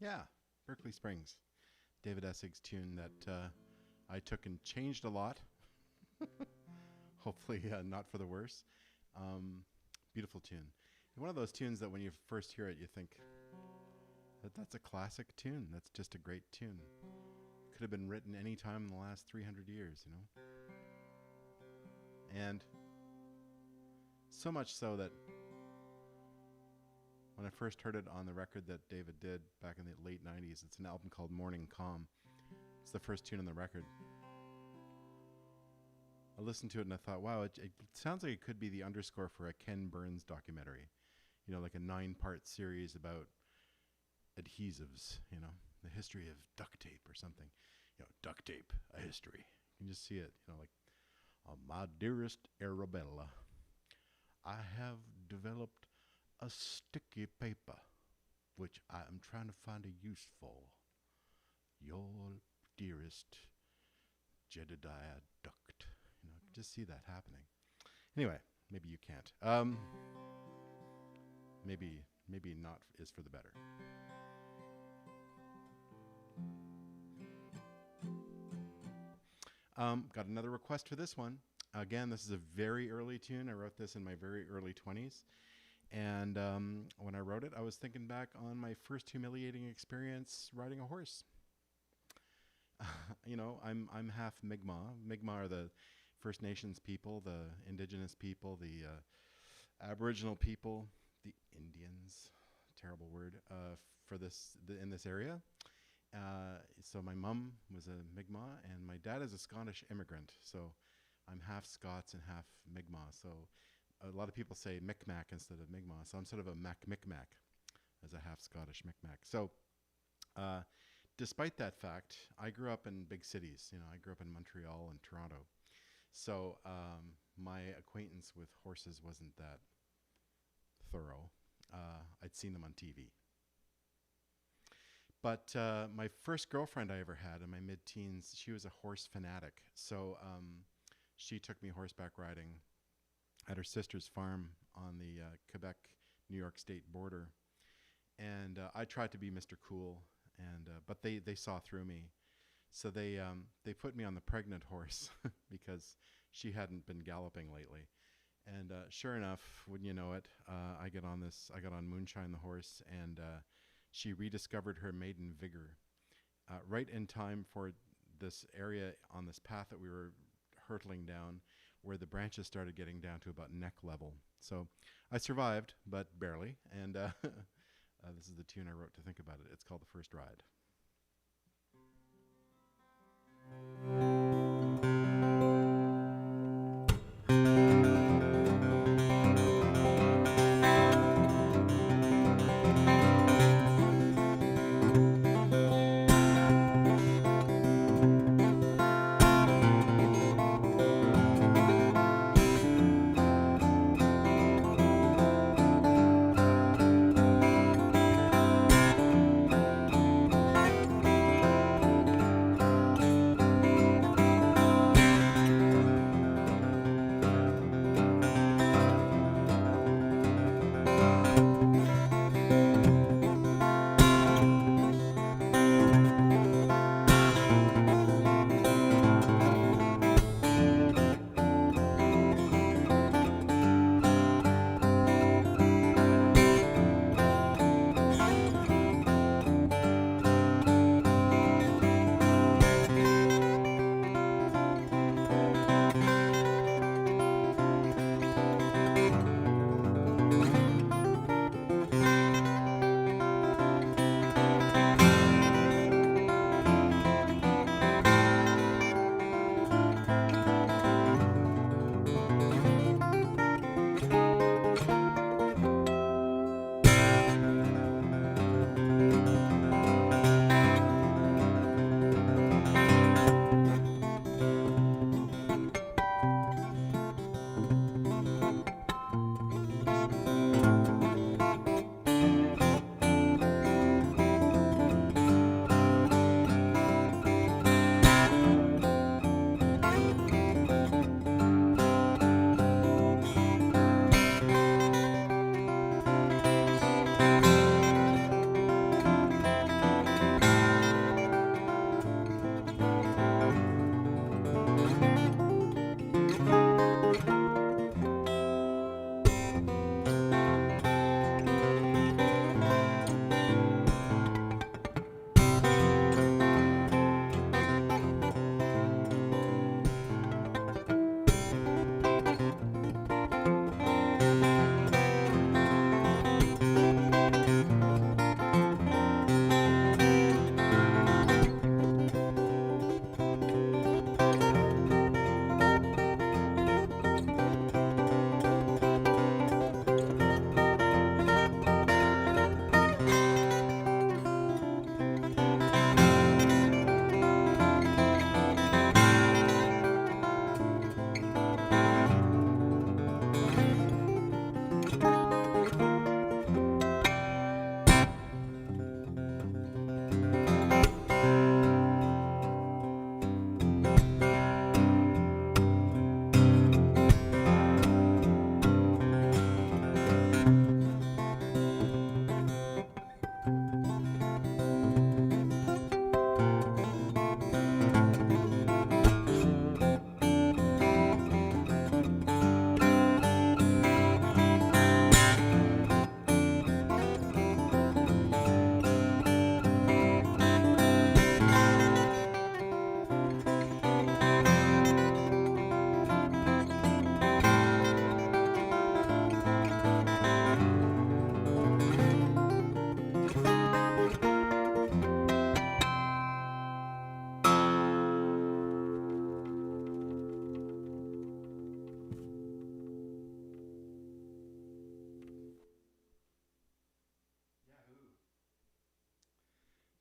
Yeah, Berkeley Springs. David Essig's tune that I took and changed a lot. Hopefully not for the worse. Beautiful tune. One of those tunes that when you first hear it, you think that that's a classic tune. That's just a great tune. Could have been written any time in the last 300 years, you know? And so much so that when I first heard it on the record that David did back in the late 90s, it's an album called Morning Calm. It's the first tune on the record. I listened to it and I thought, wow, it sounds like it could be the underscore for a Ken Burns documentary. You know, like a 9-part series about adhesives, you know, the history of duct tape or something. You know, duct tape, a history. You can just see it, you know, like, my dearest Arabella, I have developed a sticky paper which I am trying to find a use for. Your dearest Jedediah Duct. You know, just see that happening. Anyway, maybe you can't. Maybe not is for the better. Got another request for this one. Again, this is a very early tune. I wrote this in my very early 20s. And when I wrote it, I was thinking back on my first humiliating experience riding a horse. I'm half Mi'kmaq. Mi'kmaq are the First Nations people, the Indigenous people, the Aboriginal people, the Indians. Terrible word for in this area. So my mom was a Mi'kmaq, and my dad is a Scottish immigrant. So I'm half Scots and half Mi'kmaq. So a lot of people say Micmac instead of Mi'kmaq. So I'm sort of a Micmac as a half Scottish Micmac. So despite that fact, I grew up in big cities. I grew up in Montreal and Toronto. So my acquaintance with horses wasn't that thorough. I'd seen them on TV. But my first girlfriend I ever had in my mid-teens, she was a horse fanatic. So she took me horseback riding at her sister's farm on the Quebec-New York state border. And I tried to be Mr. Cool, but they saw through me. So they put me on the pregnant horse because she hadn't been galloping lately. And sure enough, wouldn't you know it, I got on Moonshine the horse, and she rediscovered her maiden vigor right in time for this area on this path that we were hurtling down, where the branches started getting down to about neck level. So I survived, but barely. And this is the tune I wrote to think about it. It's called The First Ride.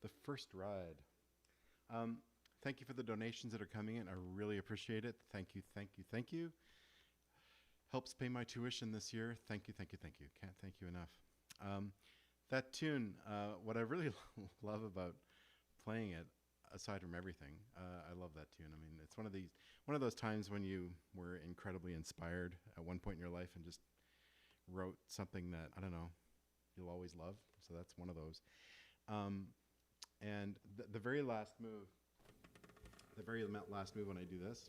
The First Ride. Thank you for the donations that are coming in. I really appreciate it. Thank you, thank you, thank you. Helps pay my tuition this year. Thank you, thank you, thank you. Can't thank you enough. That tune, what I really love about playing it, aside from everything, I love that tune. I mean, it's one of those times when you were incredibly inspired at one point in your life and just wrote something that, I don't know, you'll always love. So that's one of those. And the very last move when I do this,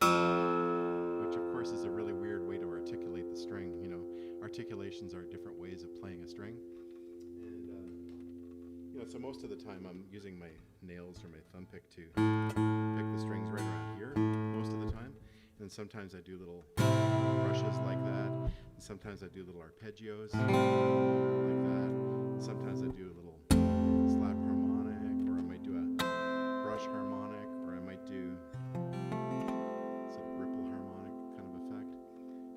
which of course is a really weird way to articulate the string. You know, articulations are different ways of playing a string. And, you know, so most of the time I'm using my nails or my thumb pick to pick the strings right around here most of the time. And then sometimes I do little brushes like that. And sometimes I do little arpeggios like that. Sometimes I do a little slap harmonic, or I might do a brush harmonic, or I might do sort of ripple harmonic kind of effect.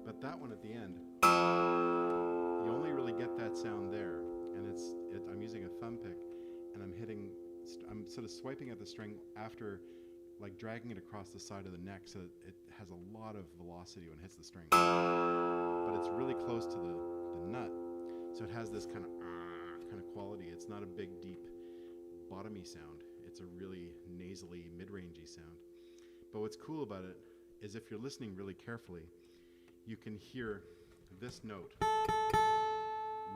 But that one at the end, you only really get that sound there. And I'm using a thumb pick, and I'm sort of swiping at the string after, like, dragging it across the side of the neck so that it has a lot of velocity when it hits the string. But it's really close to the nut, so it has this kind of quality. It's not a big, deep, bottomy sound. It's a really nasally, mid-rangey sound. But what's cool about it is if you're listening really carefully, you can hear this note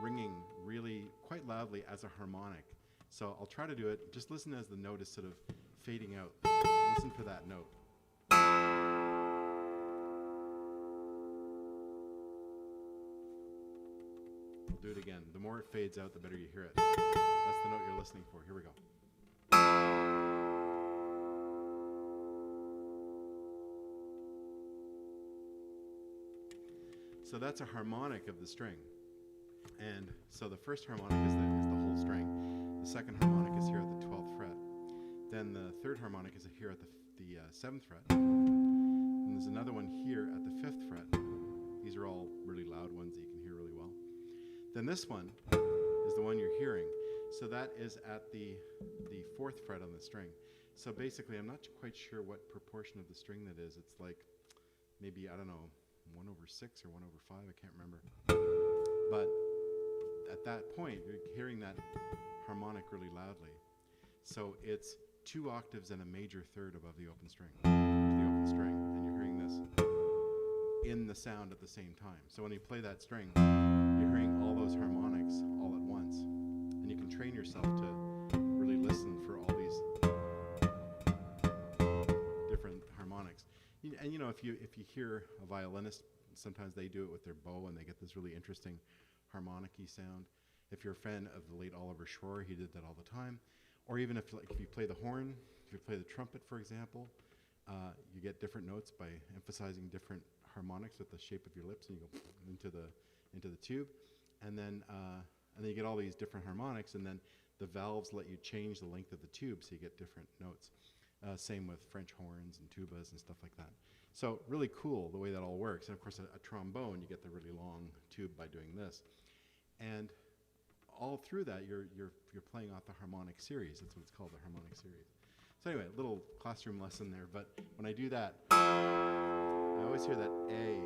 ringing really quite loudly as a harmonic. So I'll try to do it. Just listen as the note is sort of fading out. Listen for that note. I'll do it again. The more it fades out, the better you hear it. That's the note you're listening for. Here we go. So that's a harmonic of the string. And so the first harmonic is the whole string. The second harmonic is here at the 12th fret. Then the third harmonic is here at the 7th fret. And there's another one here at the 5th fret. These are all really loud ones that you can hear really well. Then this one is the one you're hearing. So that is at the 4th fret on the string. So basically, I'm not quite sure what proportion of the string that is. It's like maybe, I don't know, 1/6 or 1/5, I can't remember. But at that point, you're hearing that harmonic really loudly. So it's 2 octaves and a major third above the open string, and you're hearing this in the sound at the same time. So when you play that string, you're hearing all those harmonics all at once. And you can train yourself to really listen for all these different harmonics. And you know, if you hear a violinist, sometimes they do it with their bow and they get this really interesting harmonic-y sound. If you're a fan of the late Oliver Schroer, he did that all the time. Or even if you play the horn, if you play the trumpet, for example, you get different notes by emphasizing different harmonics with the shape of your lips, and you go into the tube, and then you get all these different harmonics, and then the valves let you change the length of the tube, so you get different notes. Same with French horns and tubas and stuff like that. So really cool the way that all works. And of course, a trombone, you get the really long tube by doing this, and all through that, you're playing off the harmonic series. That's what it's called, the harmonic series. So anyway, a little classroom lesson there. But when I do that, I always hear that A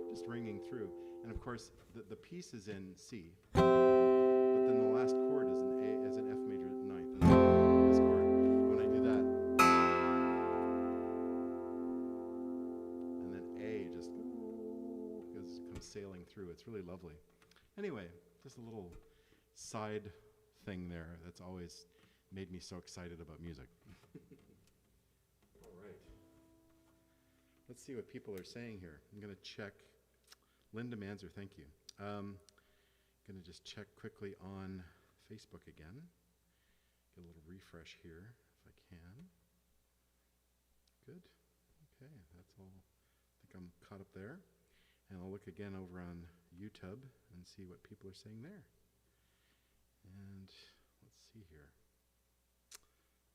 just ringing through. And of course, the piece is in C, but then the last chord is an A, as an F major ninth. This chord. When I do that, and then A just comes sailing through. It's really lovely. Anyway, just a little side thing there that's always made me so excited about music. All right. Let's see what people are saying here. I'm going to check. Linda Manzer, thank you. Going to just check quickly on Facebook again. Get a little refresh here if I can. Good. Okay, that's all. I think I'm caught up there. And I'll look again over on YouTube and see what people are saying there. And let's see here.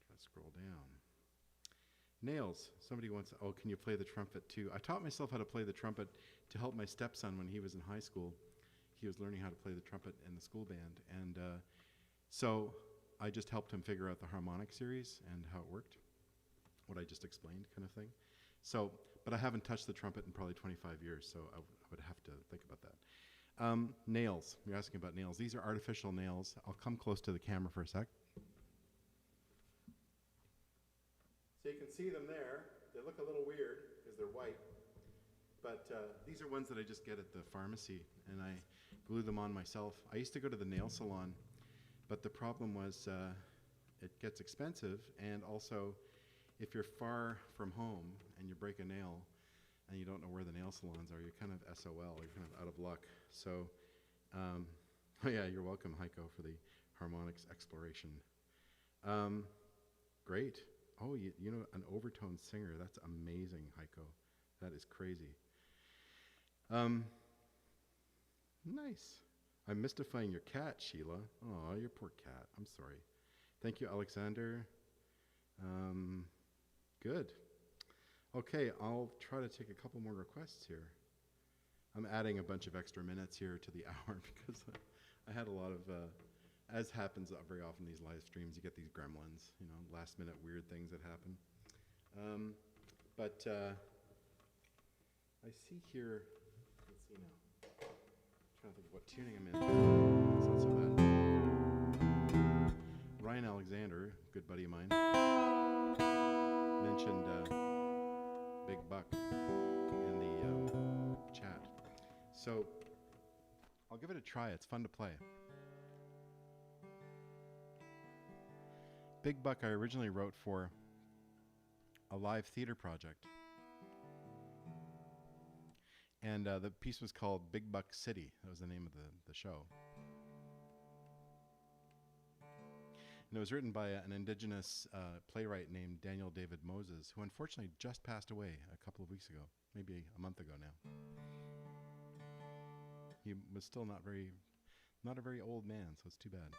Try to scroll down. Nails. Somebody wants, oh, can you play the trumpet too? I taught myself how to play the trumpet to help my stepson when he was in high school. He was learning how to play the trumpet in the school band. And so I just helped him figure out the harmonic series and how it worked, what I just explained kind of thing. So, but I haven't touched the trumpet in probably 25 years, so I would have to think about that. Nails, you're asking about nails. These are artificial nails. I'll come close to the camera for a sec. So you can see them there. They look a little weird because they're white, but these are ones that I just get at the pharmacy, and I glue them on myself. I used to go to the nail salon, but the problem was it gets expensive, and also if you're far from home and you break a nail and you don't know where the nail salons are, you're kind of SOL, you're kind of out of luck. So, oh yeah, you're welcome, Heiko, for the harmonics exploration. Great. Oh, you know, an overtone singer. That's amazing, Heiko. That is crazy. Nice. I'm mystifying your cat, Sheila. Oh, your poor cat. I'm sorry. Thank you, Alexander. Good. Okay, I'll try to take a couple more requests here. I'm adding a bunch of extra minutes here to the hour because I had a lot of, as happens very often in these live streams, you get these gremlins, you know, last minute weird things that happen. But I see here, let's see now. Trying to think of what tuning I'm in. It's not so bad. Ryan Alexander, good buddy of mine, mentioned Big Buck in the chat. So I'll give it a try. It's fun to play. Big Buck I originally wrote for a live theater project. And the piece was called Big Buck City. That was the name of the show. And it was written by an indigenous playwright named Daniel David Moses, who unfortunately just passed away a couple of weeks ago, maybe a month ago now. He was still not a very old man, so it's too bad.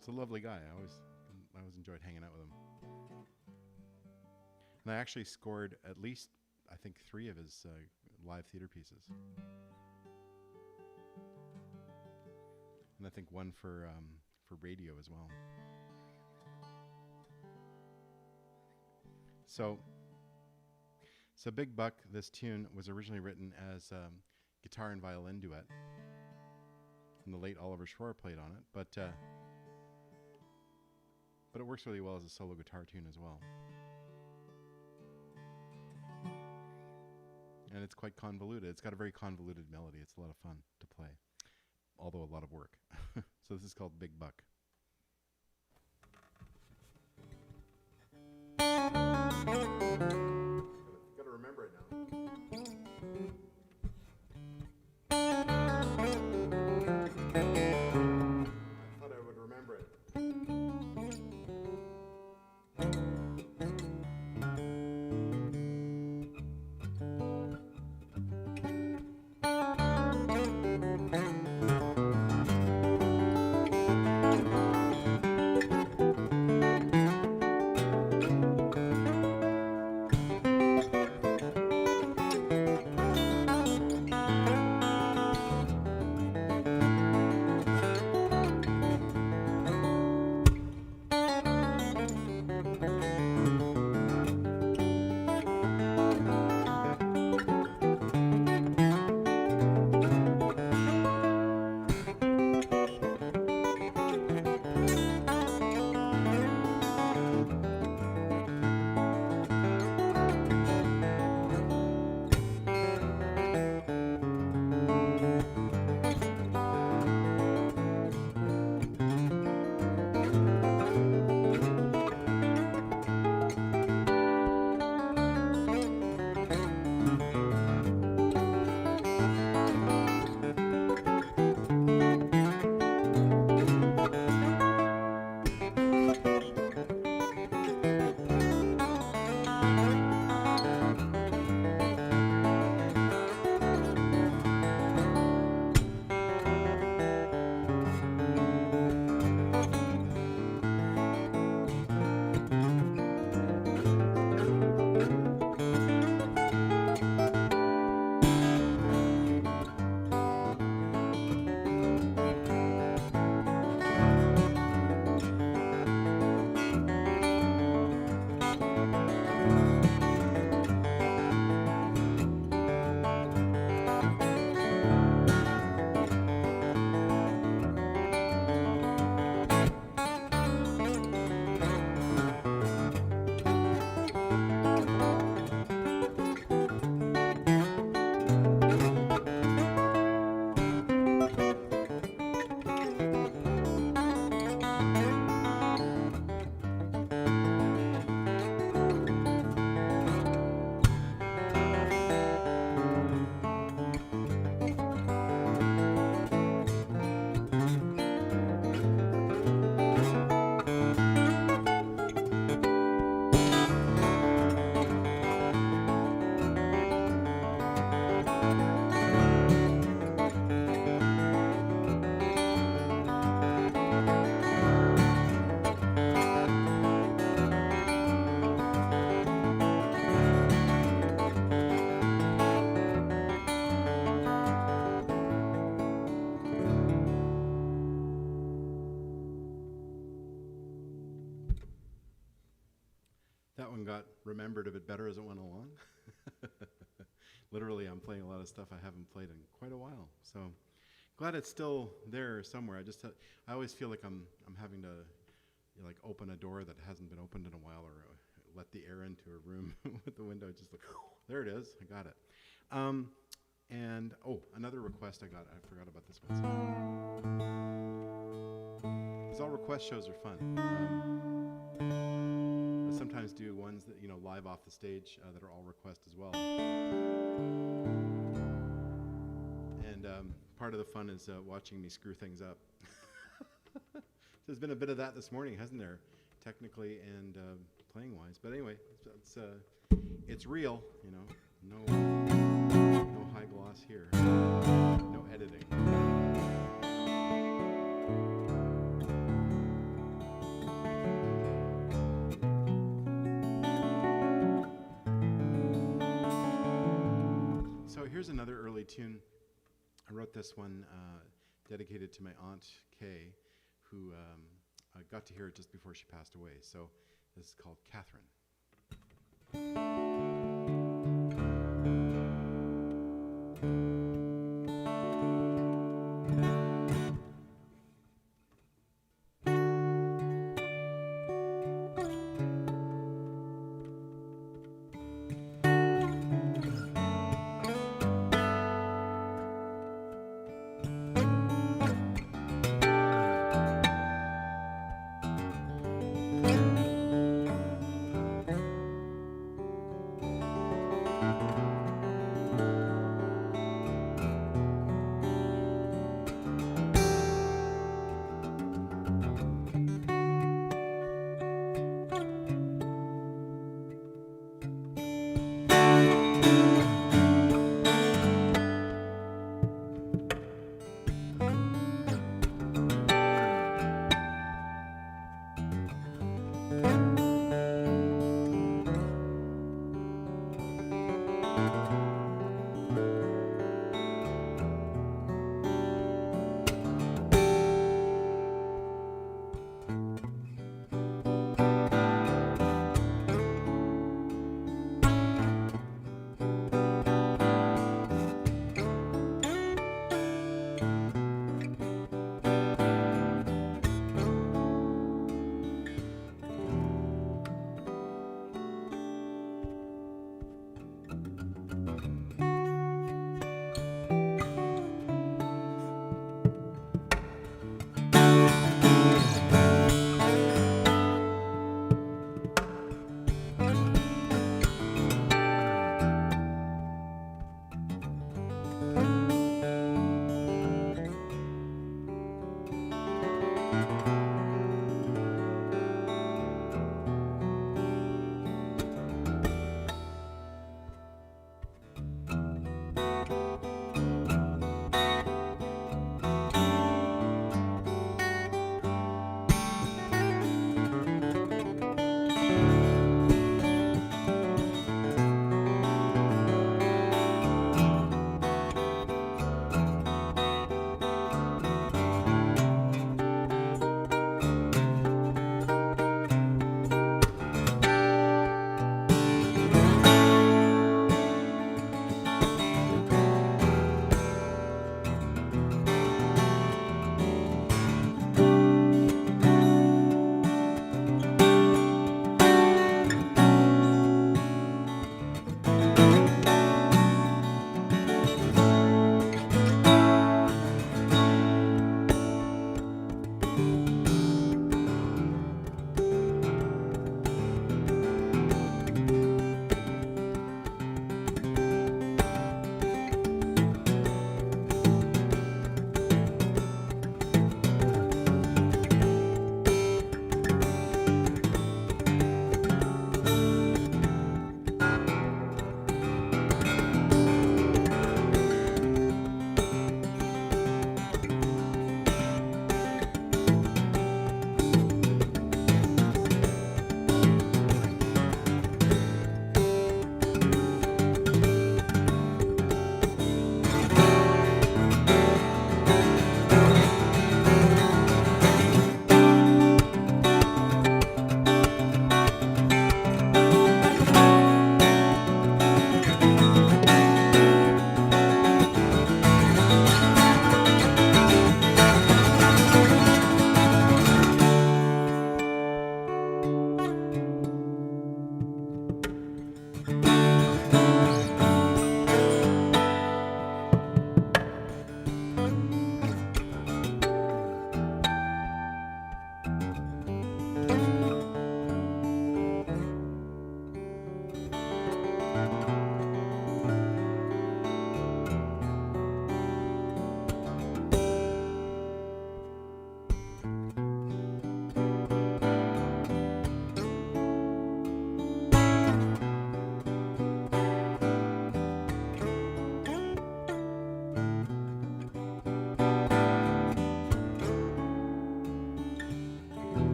He's a lovely guy. I always enjoyed hanging out with him. And I actually scored at least, I think, 3 of his live theater pieces. And I think 1 for radio as well. So Big Buck, this tune was originally written as guitar and violin duet. And the late Oliver Schroer played on it, but it works really well as a solo guitar tune as well. And it's quite convoluted. It's got a very convoluted melody. It's a lot of fun to play, although a lot of work. So this is called Big Buck. Gotta remember it now. I thought I would remember it. one got remembered a bit better as it went along. Literally, I'm playing a lot of stuff I haven't played in quite a while. So glad it's still there somewhere. I always feel like I'm having to like open a door that hasn't been opened in a while, or let the air into a room with the window. Just like, there it is. I got it. And another request I got. I forgot about this one. These all request shows are fun. I sometimes do ones that live off the stage that are all request as well. And part of the fun is watching me screw things up. There's been a bit of that this morning, hasn't there? Technically and playing wise. But anyway, it's real. No high gloss here. No editing. So here's another early tune. I wrote this one dedicated to my Aunt Kay, who I got to hear it just before she passed away. So this is called Catherine.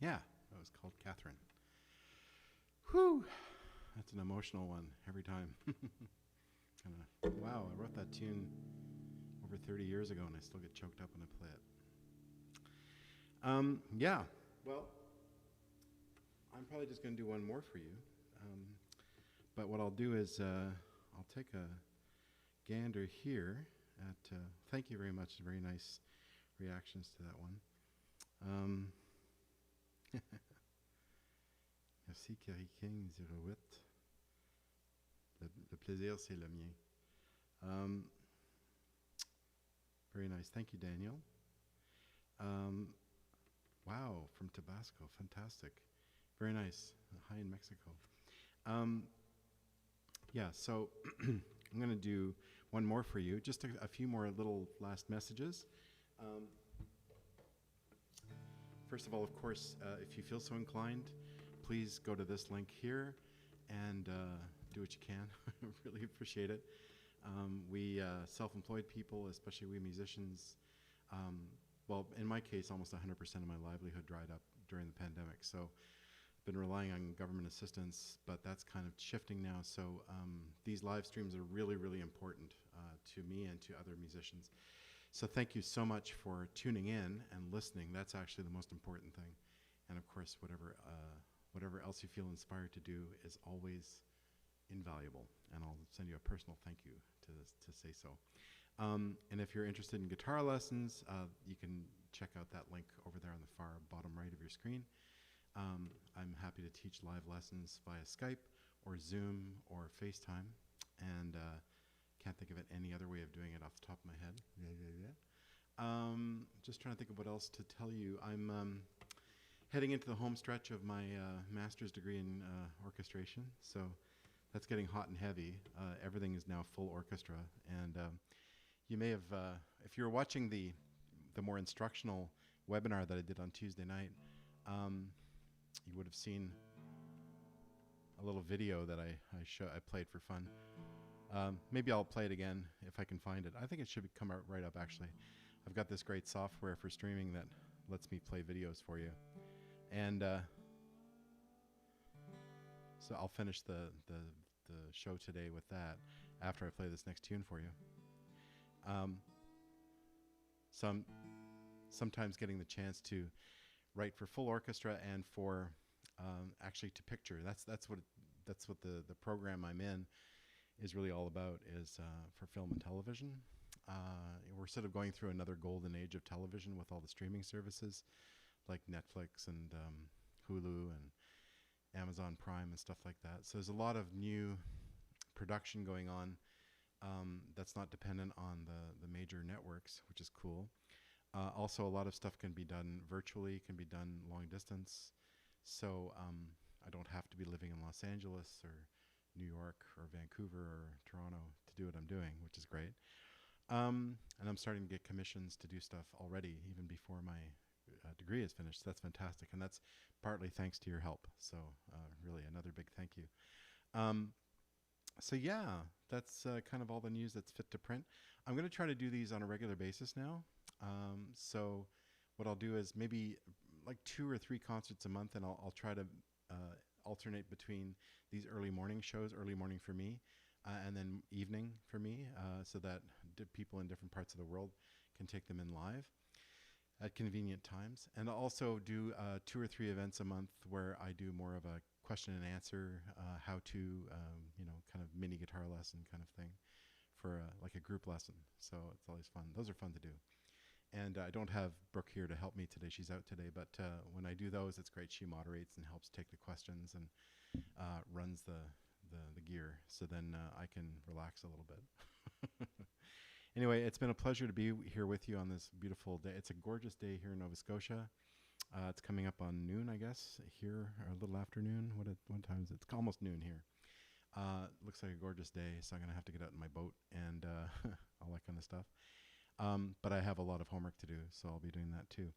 Yeah, that was called Catherine. Whew, that's an emotional one every time. Kinda, wow, I wrote that tune over 30 years ago and I still get choked up when I play it. Yeah, well, I'm probably just going to do one more for you. But what I'll do is I'll take a gander here at, thank you very much, very nice reactions to that one. Merci Kerry King 08. Le plaisir c'est le mien. Very nice, thank you Daniel. Wow, from Tabasco, fantastic. Very nice, hi in Mexico. Yeah, so I'm going to do one more for you, just a few more little last messages. First of all, of course, if you feel so inclined, please go to this link here and do what you can. Really appreciate it. We self-employed people, especially we musicians, well, in my case, almost 100% of my livelihood dried up during the pandemic. So I've been relying on government assistance, but that's kind of shifting now. So these live streams are really, really important to me and to other musicians. So thank you so much for tuning in and listening. That's actually the most important thing. And of course, whatever else you feel inspired to do is always invaluable. And I'll send you a personal thank you to say so. And if you're interested in guitar lessons, you can check out that link over there on the far bottom right of your screen. I'm happy to teach live lessons via Skype or Zoom or FaceTime. And can't think of it any other way of doing it off the top of my head. Just trying to think of what else to tell you. I'm heading into the home stretch of my master's degree in orchestration. So that's getting hot and heavy. Everything is now full orchestra. And you may have, if you were watching the more instructional webinar that I did on Tuesday night, you would have seen a little video that I played for fun. Maybe I'll play it again if I can find it. I think it should come out right up, actually. I've got this great software for streaming that lets me play videos for you. And so I'll finish the show today with that after I play this next tune for you. Sometimes getting the chance to write for full orchestra and for actually to picture. That's what the program I'm in is really all about, is for film and television. We're sort of going through another golden age of television with all the streaming services like Netflix and Hulu and Amazon Prime and stuff like that. So there's a lot of new production going on that's not dependent on the major networks, which is cool. Also, a lot of stuff can be done virtually, can be done long distance. So I don't have to be living in Los Angeles or New York or Vancouver or Toronto to do what I'm doing, which is great. And I'm starting to get commissions to do stuff already, even before my degree is finished. So that's fantastic. And that's partly thanks to your help. So really another big thank you. So yeah, that's kind of all the news that's fit to print. I'm going to try to do these on a regular basis now. So what I'll do is maybe like 2 or 3 concerts a month, and I'll try to alternate between these early morning shows, early morning for me, and then evening for me, so that people in different parts of the world can take them in live at convenient times. And I'll also do 2 or 3 events a month where I do more of a question and answer, how to, kind of mini guitar lesson kind of thing for like a group lesson. So it's always fun. Those are fun to do. And I don't have Brooke here to help me today. She's out today. But when I do those, it's great. She moderates and helps take the questions and runs the gear. So then I can relax a little bit. Anyway, it's been a pleasure to be here with you on this beautiful day. It's a gorgeous day here in Nova Scotia. It's coming up on noon, I guess, here, or a little afternoon. What time is it? It's almost noon here. Looks like a gorgeous day, so I'm going to have to get out in my boat and all that kind of stuff. But I have a lot of homework to do, so I'll be doing that too.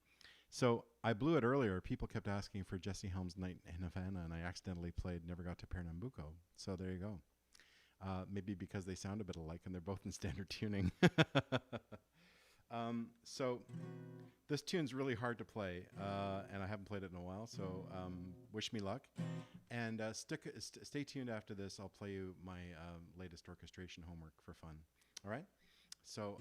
So I blew it earlier. People kept asking for Jesse Helm's Night in Havana, and I accidentally played Never Got to Pernambuco. So there you go. Maybe because they sound a bit alike, and they're both in standard tuning. So this tune's really hard to play, and I haven't played it in a while, so wish me luck. And stay tuned after this. I'll play you my latest orchestration homework for fun. All right? So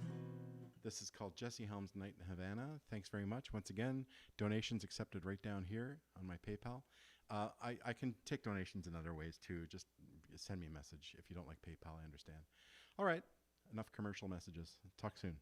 this is called Jesse Helms' Night in Havana. Thanks very much. Once again, donations accepted right down here on my PayPal. I can take donations in other ways too. Just send me a message. If you don't like PayPal, I understand. All right, enough commercial messages. Talk soon.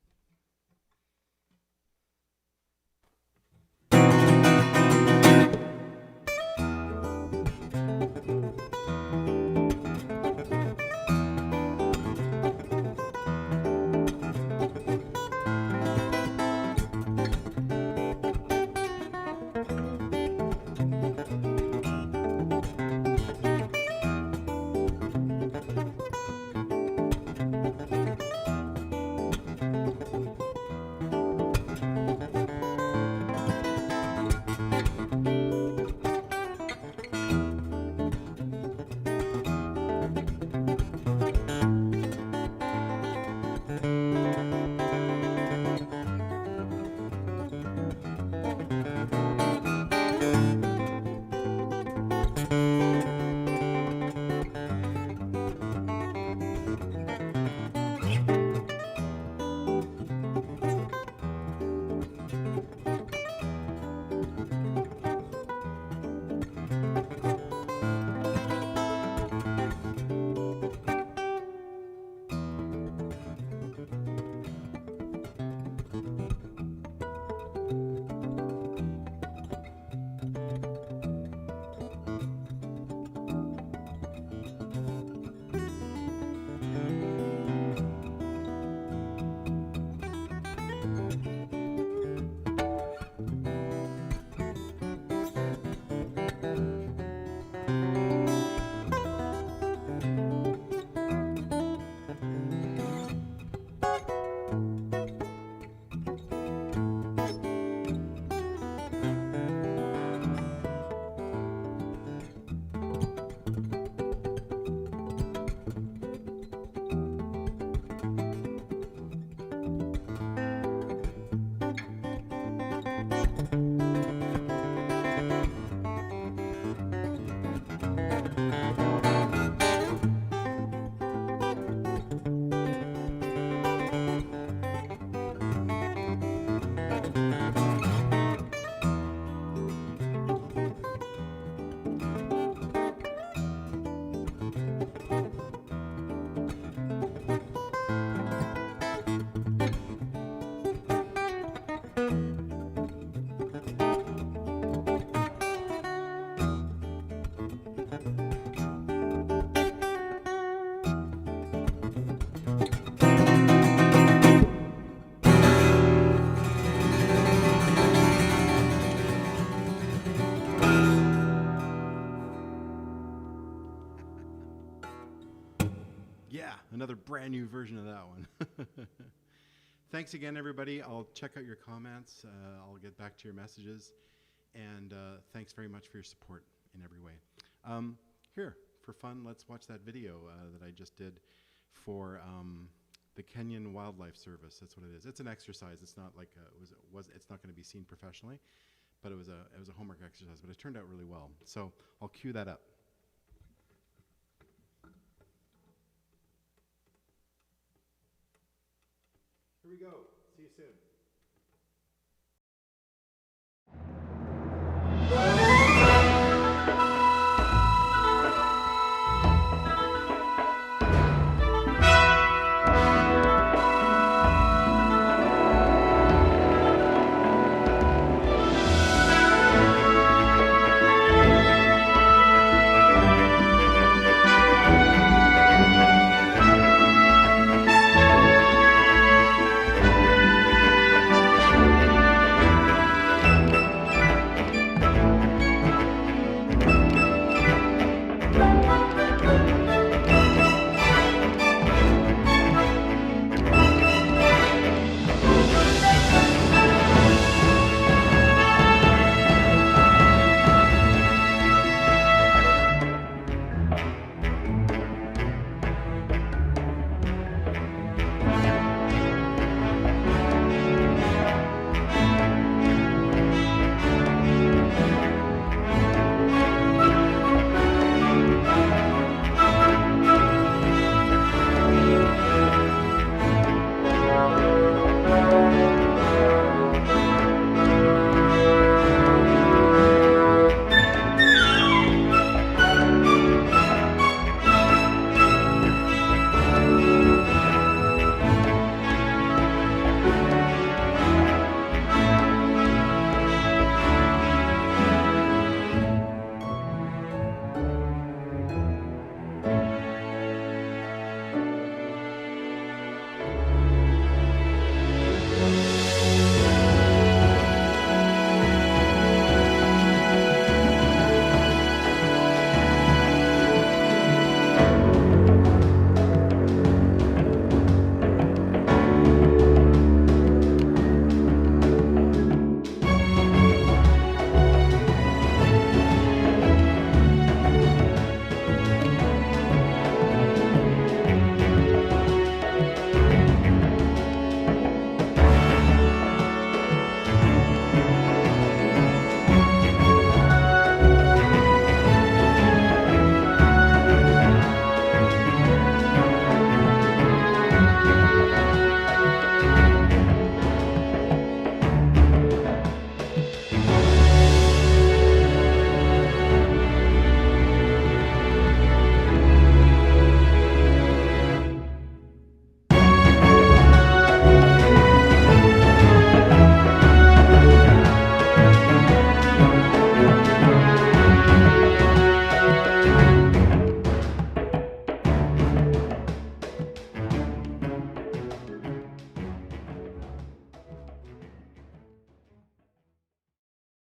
Yeah, another brand new version of that one. Thanks again, everybody. I'll check out your comments. I'll get back to your messages. And thanks very much for your support in every way. Here, for fun, let's watch that video that I just did for the Kenyan Wildlife Service. That's what it is. It's an exercise. It's not like it's not going to be seen professionally, but it was a homework exercise. But it turned out really well. So I'll cue that up. Here we go. See you soon.